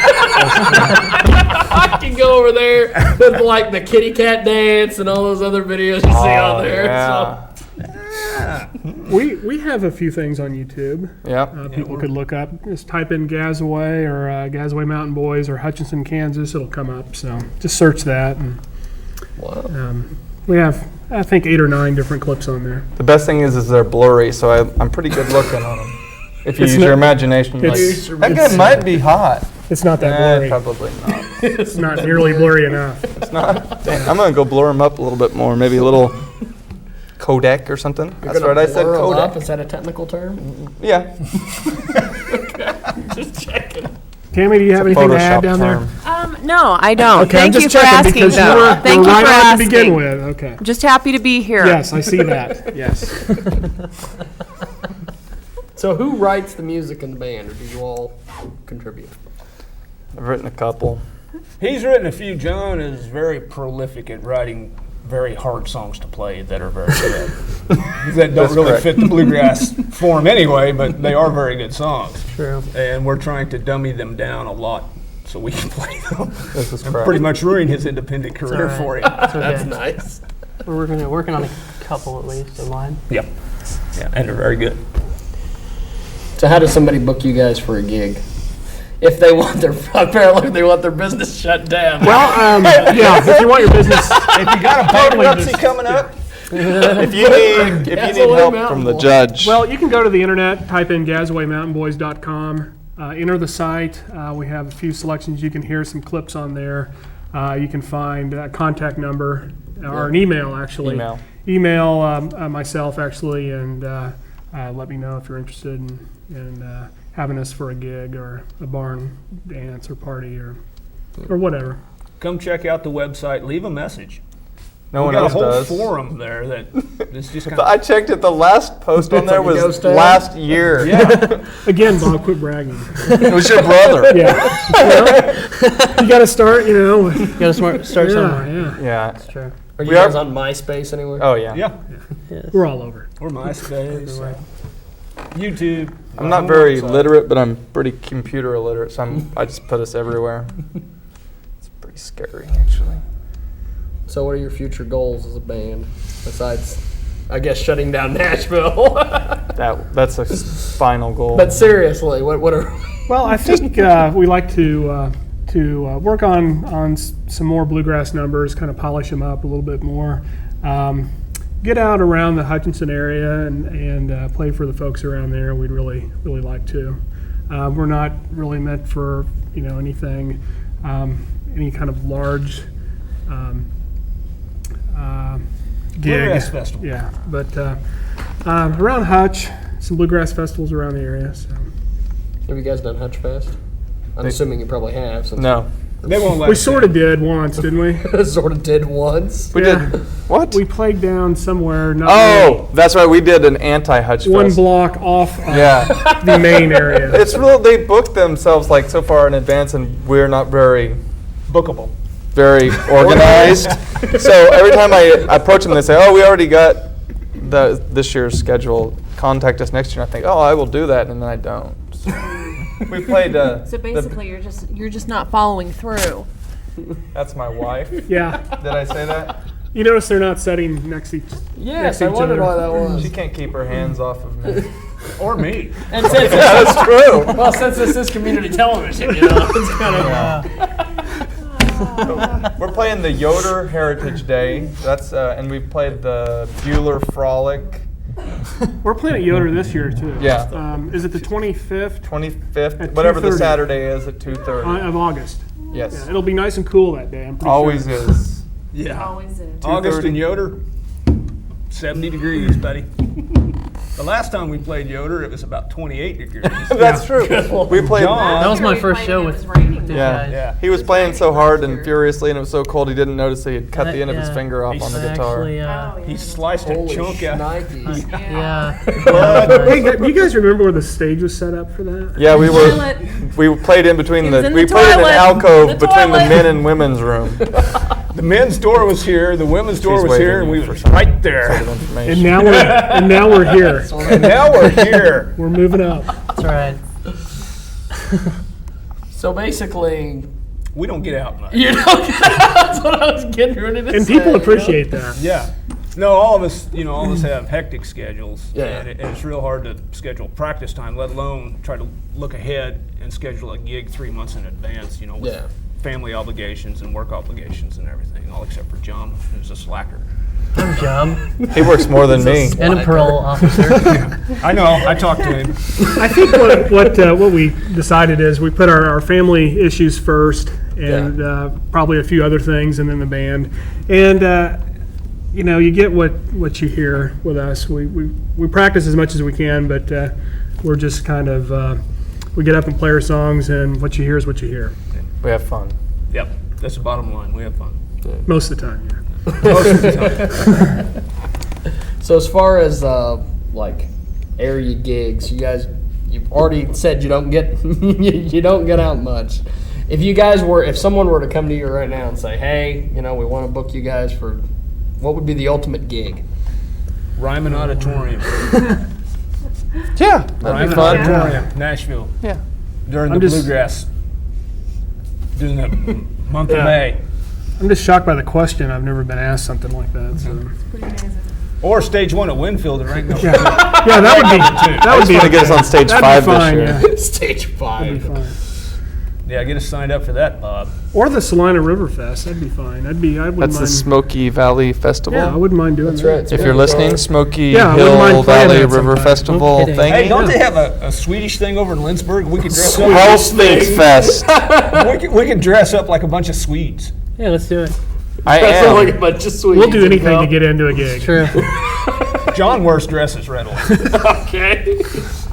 I can go over there with like the kitty cat dance and all those other videos you see on there. Yeah. We have a few things on YouTube. Yeah. People could look up. Just type in Gazaway or Gazaway Mountain Boys or Hutchinson, Kansas. It'll come up. So just search that. And, we have, I think, 8 or 9 different clips on there. The best thing is they're blurry, so I'm pretty good looking on them. If you use your imagination, that guy might be hot. It's not that blurry. Probably not. It's not nearly blurry enough. It's not. Dang, I'm gonna go blur him up a little bit more. Maybe a little codec or something. That's right. I said codec. Is that a technical term? Yeah. Just checking. Tammy, do you have anything to add down there? No, I don't. Okay, Thank I'm you just for checking asking, because though. Thank you right for on asking. to begin with. Okay. Just happy to be here. Yes, I see that. Yes. So who writes the music in the band, or do you all contribute? I've written a couple. He's written a few. John is very prolific at writing very hard songs to play that are very good. That don't really fit the bluegrass form anyway, but they are very good songs. True. And we're trying to dummy them down a lot so we can play them. This is and correct. pretty much ruin his independent career for him. That's nice. We're working on a couple at least of mine. Yep. Yeah, and they're very good. So how does somebody book you guys for a gig? If they want apparently they want their business shut down. Well, yeah, if you want your business, if you got a bankruptcy coming up, if you need help from the judge. Well, you can go to the internet, type in GazawayMountainBoys.com, enter the site. We have a few selections. You can hear some clips on there. You can find a contact number or an email, actually. Email myself, actually, and let me know if you're interested in having us for a gig or a barn dance or party or whatever. Come check out the website. Leave a message. No one else does. We got a whole forum there that is just kind of... I checked it. The last post on there was last year. Yeah. Again, Bob, quit bragging. It was your brother. Yeah. You got to start, You got to start somewhere. Yeah. Yeah. That's true. Are you We guys are- on MySpace anywhere? Oh yeah. Yeah. We're all over. Or MySpace. YouTube. I'm not very literate, but I'm pretty computer illiterate, so I just put us everywhere. It's pretty scary, actually. So what are your future goals as a band, besides, I guess, shutting down Nashville? That's a final goal. But seriously, what are... Well, I think we like to work on some more bluegrass numbers, kind of polish them up a little bit more. Get out around the Hutchinson area and play for the folks around there. We'd really like to. We're not really meant for anything, any kind of large gig. Bluegrass festival. Yeah, but around Hutch, some bluegrass festivals around the area. So. Have you guys done Hutch Fest? I'm assuming you probably have. Since No. They won't let We us sort of did once, didn't we? sort of did once. We did. What? We played down somewhere. Not Oh, that's right. We did an anti-Hutch one Fest. block off Yeah. the main area. It's real. They booked themselves like so far in advance, and we're not very bookable. Very organized. So every time I approach them, they say, "Oh, we already got this year's schedule. Contact us next year." And I think, "Oh, I will do that," and then I don't. So we played. So basically, you're just not following through. That's my wife. Yeah. Did I say that? You notice they're not sitting next to each Yes, next to I each wondered other. why that was. She can't keep her hands off of me. Or me. And since Yeah, that's true. Well, since this is community television, it's kind of. We're playing the Yoder Heritage Day. That's and we played the Bueller Frolic. We're playing at Yoder this year too. Yeah. Is it the 25th? 25th, At whatever the 2:30. Saturday is at 2:30. Of August. Yes. Yeah, it'll be nice and cool that day. I'm pretty Always sure. is. Yeah. Always is. August 2:30. in Yoder, 70 degrees, buddy. The last time we played Yoder, it was about 28 degrees. That's true. We played. John. That was my We first played show when with it was raining. these Yeah. guys. Yeah. He was playing so hard and furiously, and it was so cold he didn't notice he had cut the end of his Yeah. finger off on the guitar. Actually, Oh, yeah. He sliced a Holy chunk out. shnikes. yeah. Hey, do you guys remember where the stage was set up for that? Yeah, we were. Toilet. We played in between It was the. in We the played in an toilet. alcove The between the toilet. men and women's room. The men's door was here, the women's door She's was here, waving and we you were for some right sort there. of information. And now we're here. And now we're here. We're moving up. That's right. So basically, We don't get out much. you know, that's what I was getting ready to say. And people appreciate that. Yeah. No, all of us, all of us have hectic schedules. Yeah. And it's real hard to schedule practice time, let alone try to look ahead and schedule a gig 3 months in advance, with Yeah. family obligations and work obligations and everything, all except for John, who's a slacker. I'm John, He works more than me. and a parole officer. I know, I talked to him. I think what we decided is we put our family issues first, and probably a few other things, and then the band. And you get what you hear with us. We practice as much as we can, but we're just kind of we get up and play our songs, and what you hear is what you hear. We have fun. Yep, that's the bottom line. We have fun. Most of the time, yeah. Most of the time. So as far as like area gigs, you've already said you don't get you don't get out much. If someone were to come to you right now and say, hey, we want to book you guys for, what would be the ultimate gig? Ryman Auditorium. Yeah, that'd Ryman be fun. Auditorium, Nashville. Yeah. During I'm the just- bluegrass, during the month of Yeah. May. I'm just shocked by the question. I've never been asked something like that. So. Pretty amazing. Or Stage 1 at Winfield at Rank. Yeah, that would be. That would be. want to get us on stage That'd 5 be fine, this year. yeah. Stage 5. That'd be fine. Yeah, get us signed up for that, Bob. Or the Salina River Fest. That'd be fine. I wouldn't That's the mind. Smoky Valley Festival. Yeah, I wouldn't mind doing That's that. right. It's If good. you're listening, Smoky Yeah, I wouldn't mind Hill playing Valley that River sometime. Festival No kidding. thing. Hey, don't they have a Swedish thing over in Lindsborg? We could dress up. House Think Fest. We could dress up like a bunch of Swedes. Yeah, let's do it. I That's like a am. bunch of sweets. We'll do anything to get into a gig. True. John wears dresses, Reynolds. Okay.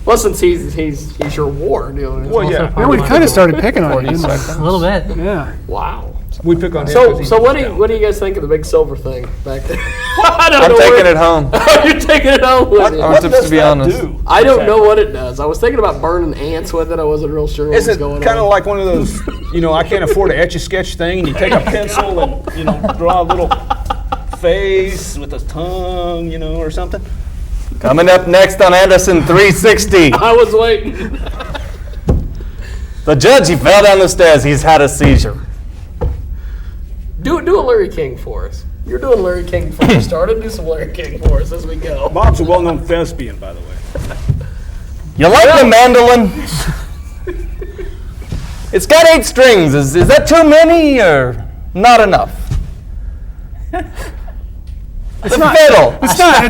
Well, since he's your war doing it. Well, yeah. Also Yeah, we've kind of started picking on you. a little bit. Yeah. Wow. We pick on him. So 'cause he's what do down. you guys think of the big silver thing back there? I'm taking it home. You're taking it home with you. I'm to be honest. I don't know what it does. I was thinking about burning ants with it. I wasn't real sure what Is was it going kind of on. like one of those, I can't afford to etch a sketch thing, and you take a pencil and, draw a little face with a tongue, or something? Coming up next on Anderson 360. I was waiting. The judge, he fell down the stairs. He's had a seizure. Do a Larry King for us. You're doing Larry King before you started. Do some Larry King for us as we go. Bob's a well-known thespian, by the way. You like the mandolin? It's got 8 strings. Is that too many or not enough? It's the fiddle. It's not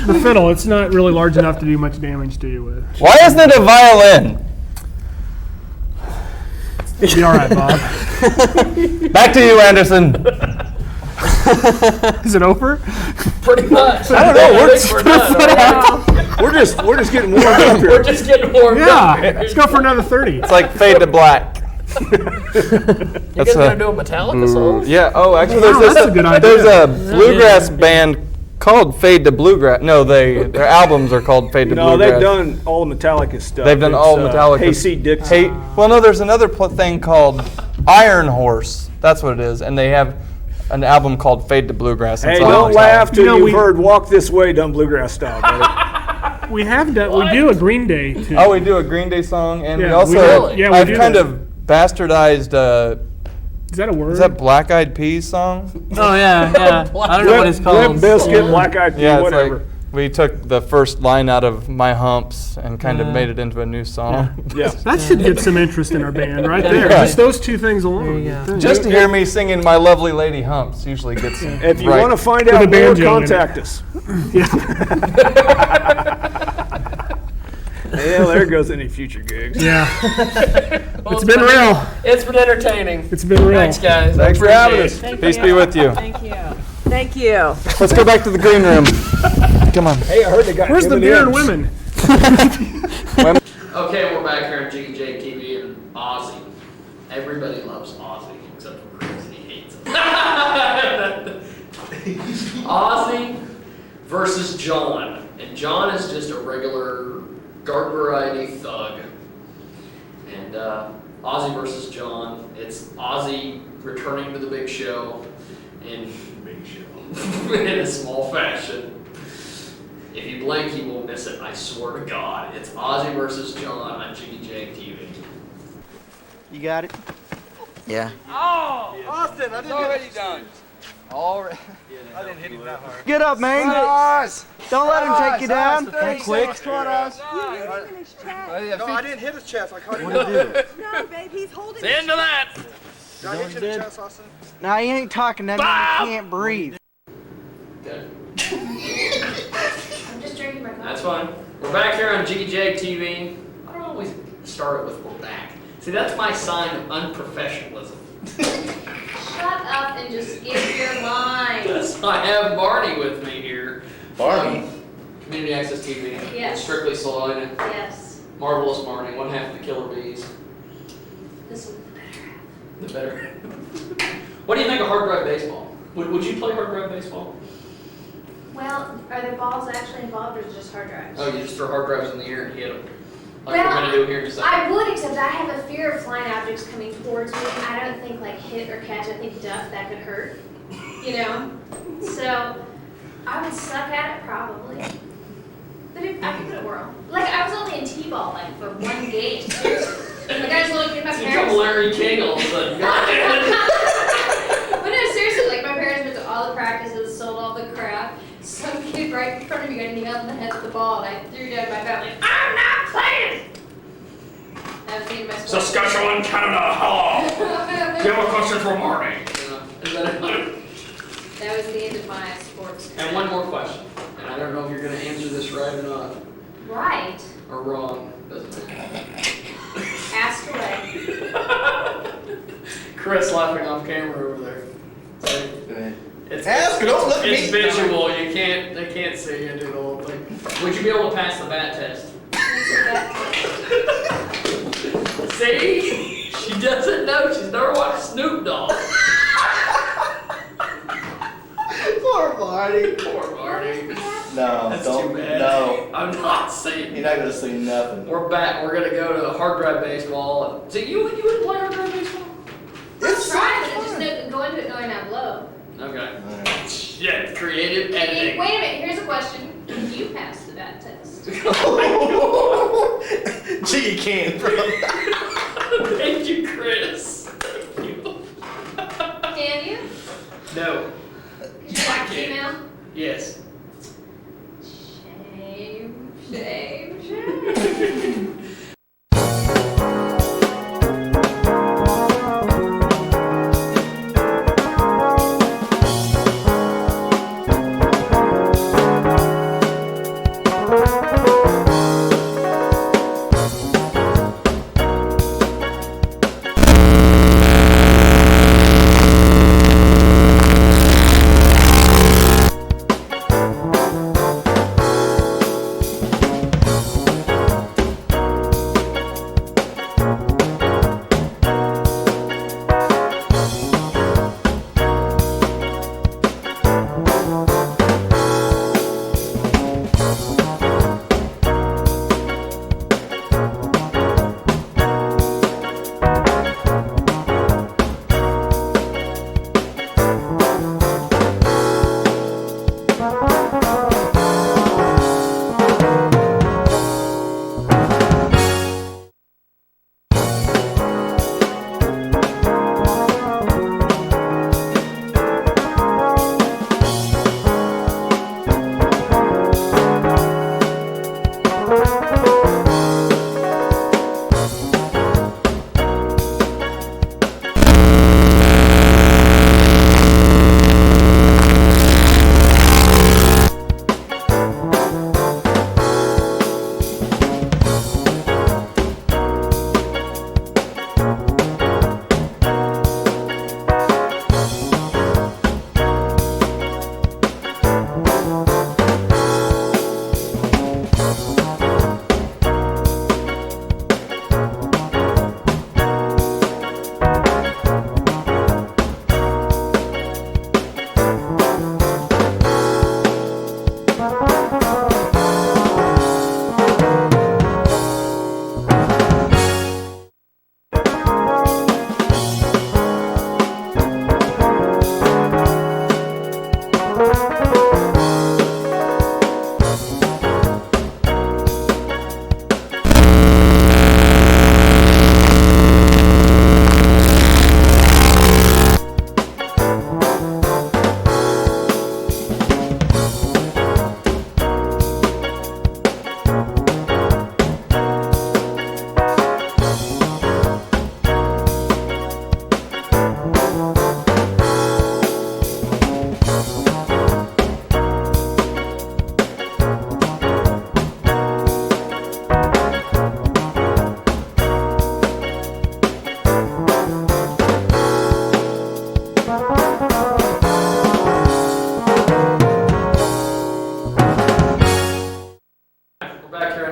the fiddle. It's not really large enough to do much damage to you with. Why isn't it a violin? It'll be all right, Bob. Back to you, Anderson. Is it over? Pretty much. I don't know. We're We're just getting warmed up here. We're just getting warmed up. Yeah, let's go for another 30. It's like Fade to Black. You guys gonna do a Metallica song? Yeah. Oh, actually, that's a good idea. There's a bluegrass band called Fade to Bluegrass. No, their albums are called Fade to No, Bluegrass. they've done all Metallica stuff. They've done all Metallica. Hayseed Dixon. Well, no, there's another thing called Iron Horse. That's what it is, and they have an album called Fade to Bluegrass. Hey, don't laugh till you've heard "Walk This Way" done bluegrass style, buddy. We have done. We do a Green Day too. Oh, we do a Green Day song, and we Yeah, also. we I've do kind that. of bastardized. Is that a word? Is that Black Eyed Peas song? Oh yeah. I don't know what it's called. Limp Bizkit, Black Eyed Peas, Yeah, it's whatever. like we took the first line out of My Humps and kind of made it into a new song. Yeah. That should get some interest in our band right there. Yeah. Just those two things alone. Just to hear me singing My Lovely Lady Humps usually gets some. If you right. want to find With out a more, banjo in it. contact us. Yeah. Yeah, there goes any future gigs. Yeah. Well, It's been real. It's been entertaining. It's been real. Thanks, guys. Thanks for having us. Thank Peace you. be with you. Thank you. Thank you. Let's go back to the green room. Come on. Hey, I heard they got Where's the M&Ms. beer and women? Okay, we're back here on Jiggy JTV and Ozzy. Everybody loves Ozzy except for Chris, and he hates him. Ozzy versus John, and John is just a regular garden variety thug. And Ozzy versus John, it's Ozzy returning to the big show in in a small fashion. If you blink, you will miss it. I swear to God, it's Ozzy versus John on Jiggy JTV. You got it? Yeah. Oh, Austin, I didn't already done. Already. I didn't hit him that hard. Get up, man. Don't let him take you down. Quick. No, I didn't hit his chest. I caught him. What did he do? No, babe, he's holding It's into that. Did I hit you in the chest, Austin? Now he ain't talking. That means he can't breathe. Okay. I'm just drinking my coffee. That's fine. We're back here on Jiggy JTV. I don't always start it with we're back. See, that's my sign of unprofessionalism. Shut up and just give your line. Yes, I have Barney with me here. Barney? Community Access TV. Yes. Strictly Salina. Yes. Marvelous Barney, one half of the Killer Bees. This is The better. What do you think of hard drive baseball? Would you play hard drive baseball? well, are there balls actually involved or is it just hard drives? Oh, you just throw hard drives in the air and hit them. Like Well, we're going to do here in a second. I would, except I have a fear of flying objects coming towards me. I don't think like hit or catch. I think duck, that could hurt. You know? So I would suck at it probably. But if, I could go to World. Like I was only in T-ball like for one game. Seriously. Like I just looked at my You parents. become Larry King all of a sudden. But no, seriously, like my parents went to all the practices, sold all the crap. Some kid right in front of me got nailed in the head with the ball, and I threw down my bat like, I'm not playing! That was the end of my sport. Saskatchewan, Canada, hello! You have a question for Marty. That was the end of my sports. And one more question. And I don't know if you're going to answer this right or not. Right. Or wrong. Doesn't matter. Ask away. Chris laughing off camera over there. It's, Ask, don't look at it's me. visual. You can't. They can't see you do the whole thing. Would you be able to pass the bat test? See? She doesn't know. She's never watched Snoop Dogg. Poor Marty. Poor Marty. No, That's don't. too bad. No. I'm not saying. You're not gonna see nothing. We're back. We're gonna go to hard drive baseball. So you would play hard drive baseball? Let's try it, and just go into it knowing I blow. Okay. shit. Creative editing. Wait a minute, here's a question. Can you pass the bat test? Jiggy can, bro. Thank you, Chris. Can you? No. Could you like email? Yes. Shame, shame, shame.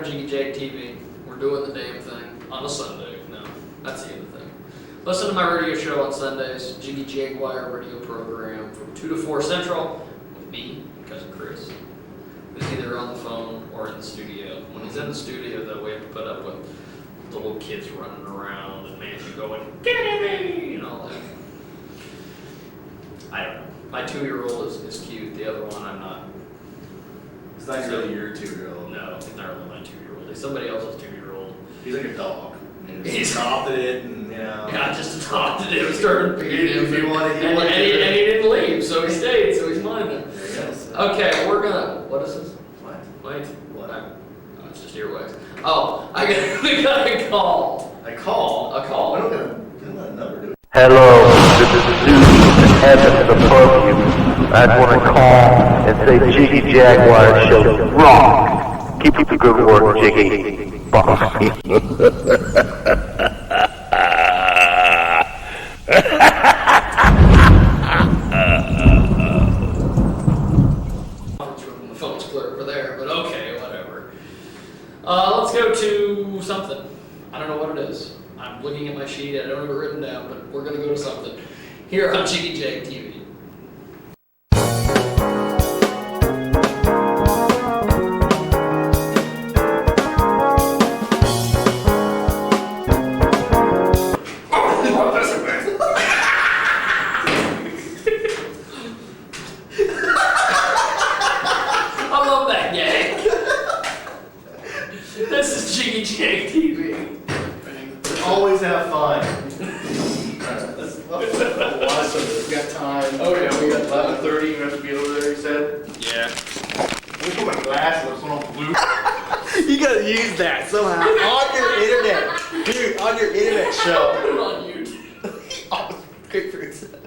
Jiggy JTV. We're doing the damn thing on a Sunday. No, that's the other thing. Listen to my radio show on Sundays, Jiggy Jaguar radio program from 2 to 4 Central with me, cousin Chris, who's either on the phone or in the studio. When he's in the studio, though, we have to put up with the little kids running around and Matthew going, "Get me!" and all that. I don't know. My 2-year-old is cute. The other one, I'm not. It's not really your 2-year-old. No, he's not really my 2-year-old. He's somebody else's 2-year-old. He's like a dog. He's adopted it, and you know. Yeah, just adopted him, started feeding him. If you wanted, and he didn't leave, so he stayed, so he's mine now. There you go. Okay, we're gonna. What is this? What? Wait. What? Oh, it's just earwax. Oh, we got a call. A call? A call. I don't let a number do it. Hello, this is Zeus in heaven above you. I'd want to call and say Jiggy Jaguar show rock. Keep up the good work, Jiggy. Bye. The phone's clear over there, but okay, whatever. Let's go to something. I don't know what it is. I'm looking at my sheet. I don't have it written down, but we're gonna go to something here on Jiggy JTV. We got time. Oh yeah, we got time. 11:30, you have to be over there, you said? Yeah. Let me put my glasses on blue. You gotta use that somehow on your internet. Dude, on your internet show. Put it on YouTube. Oh, great for yourself.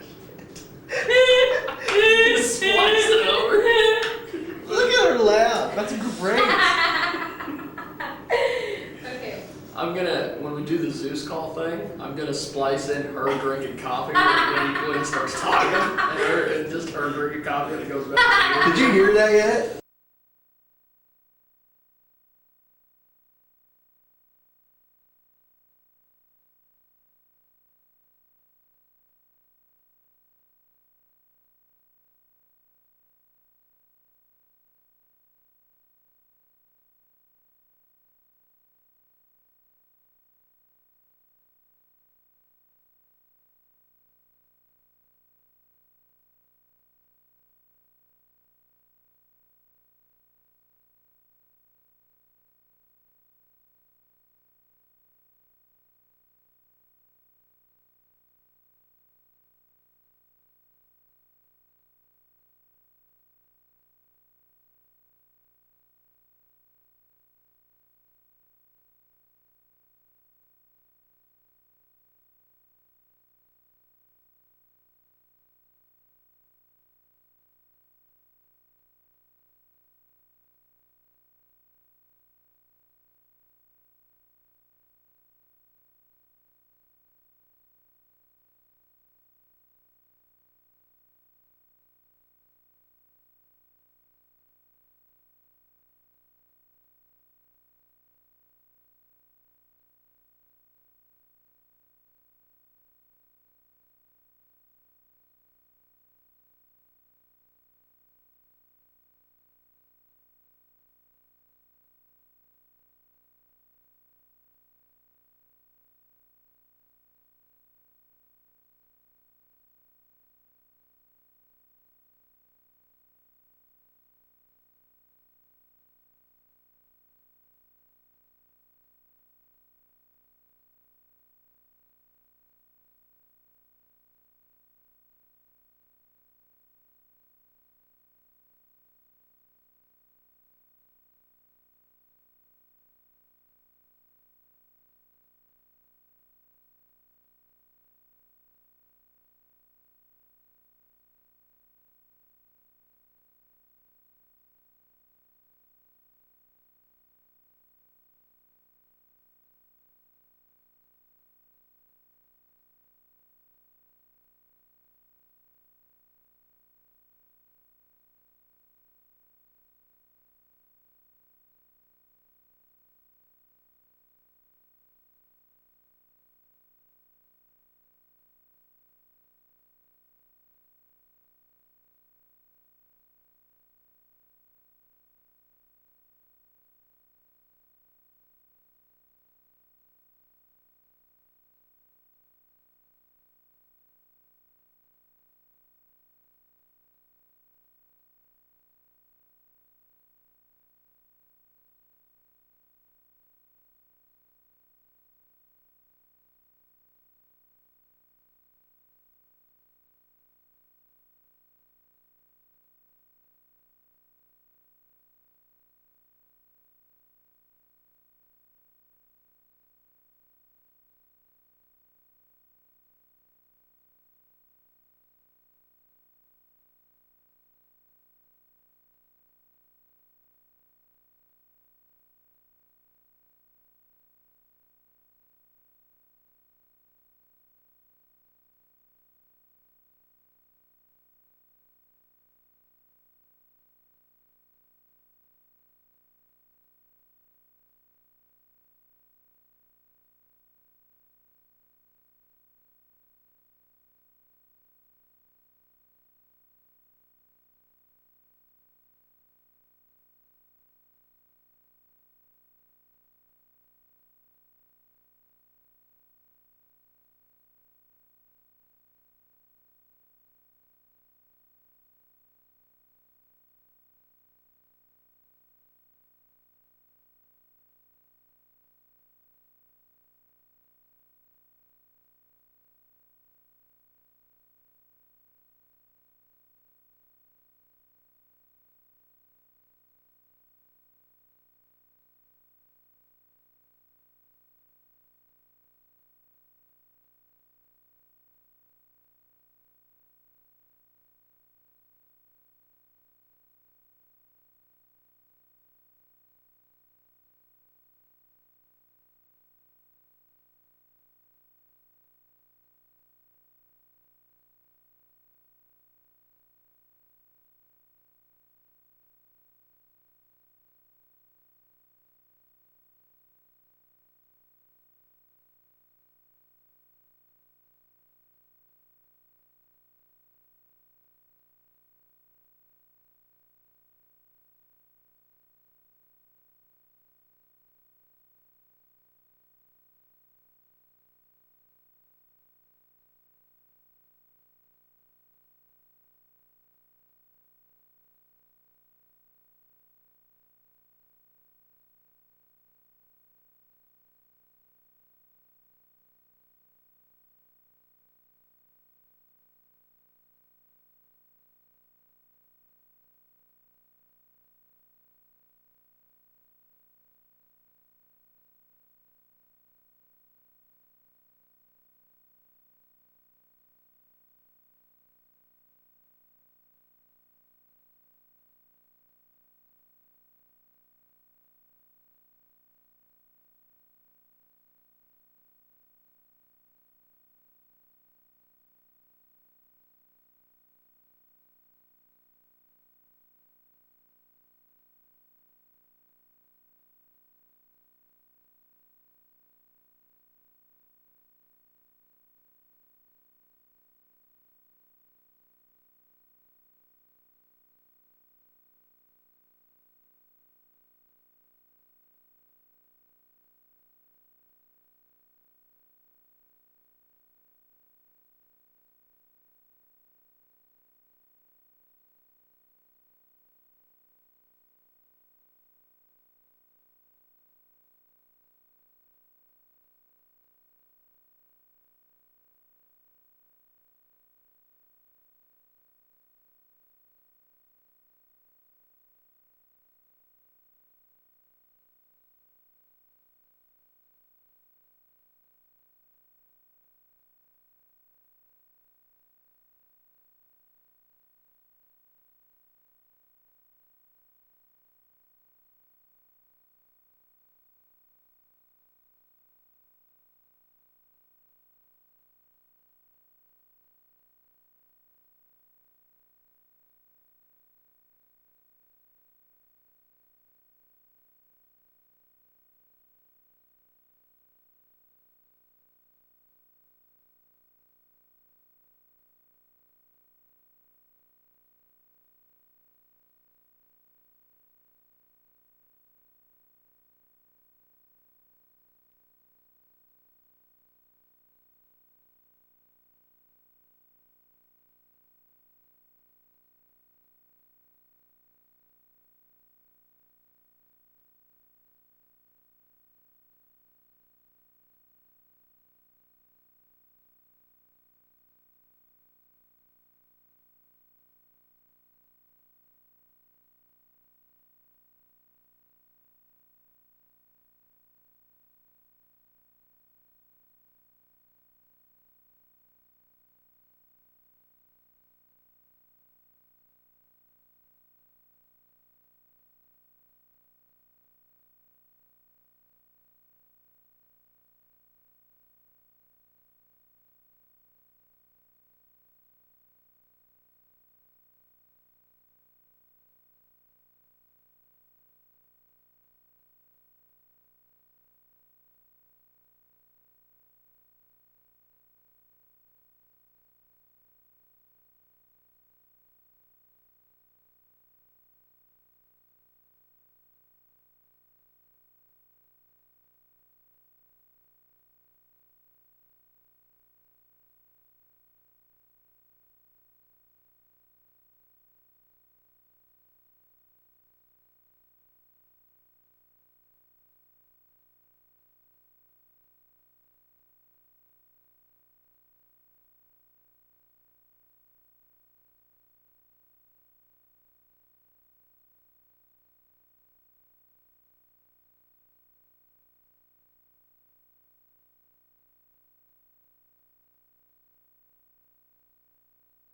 Just splice it over. Look at her laugh. That's great. Okay. I'm gonna, when we do the Zeus call thing, I'm gonna splice in her drinking coffee when he starts talking, and just her drinking coffee, and it goes back to you. Did you hear that yet?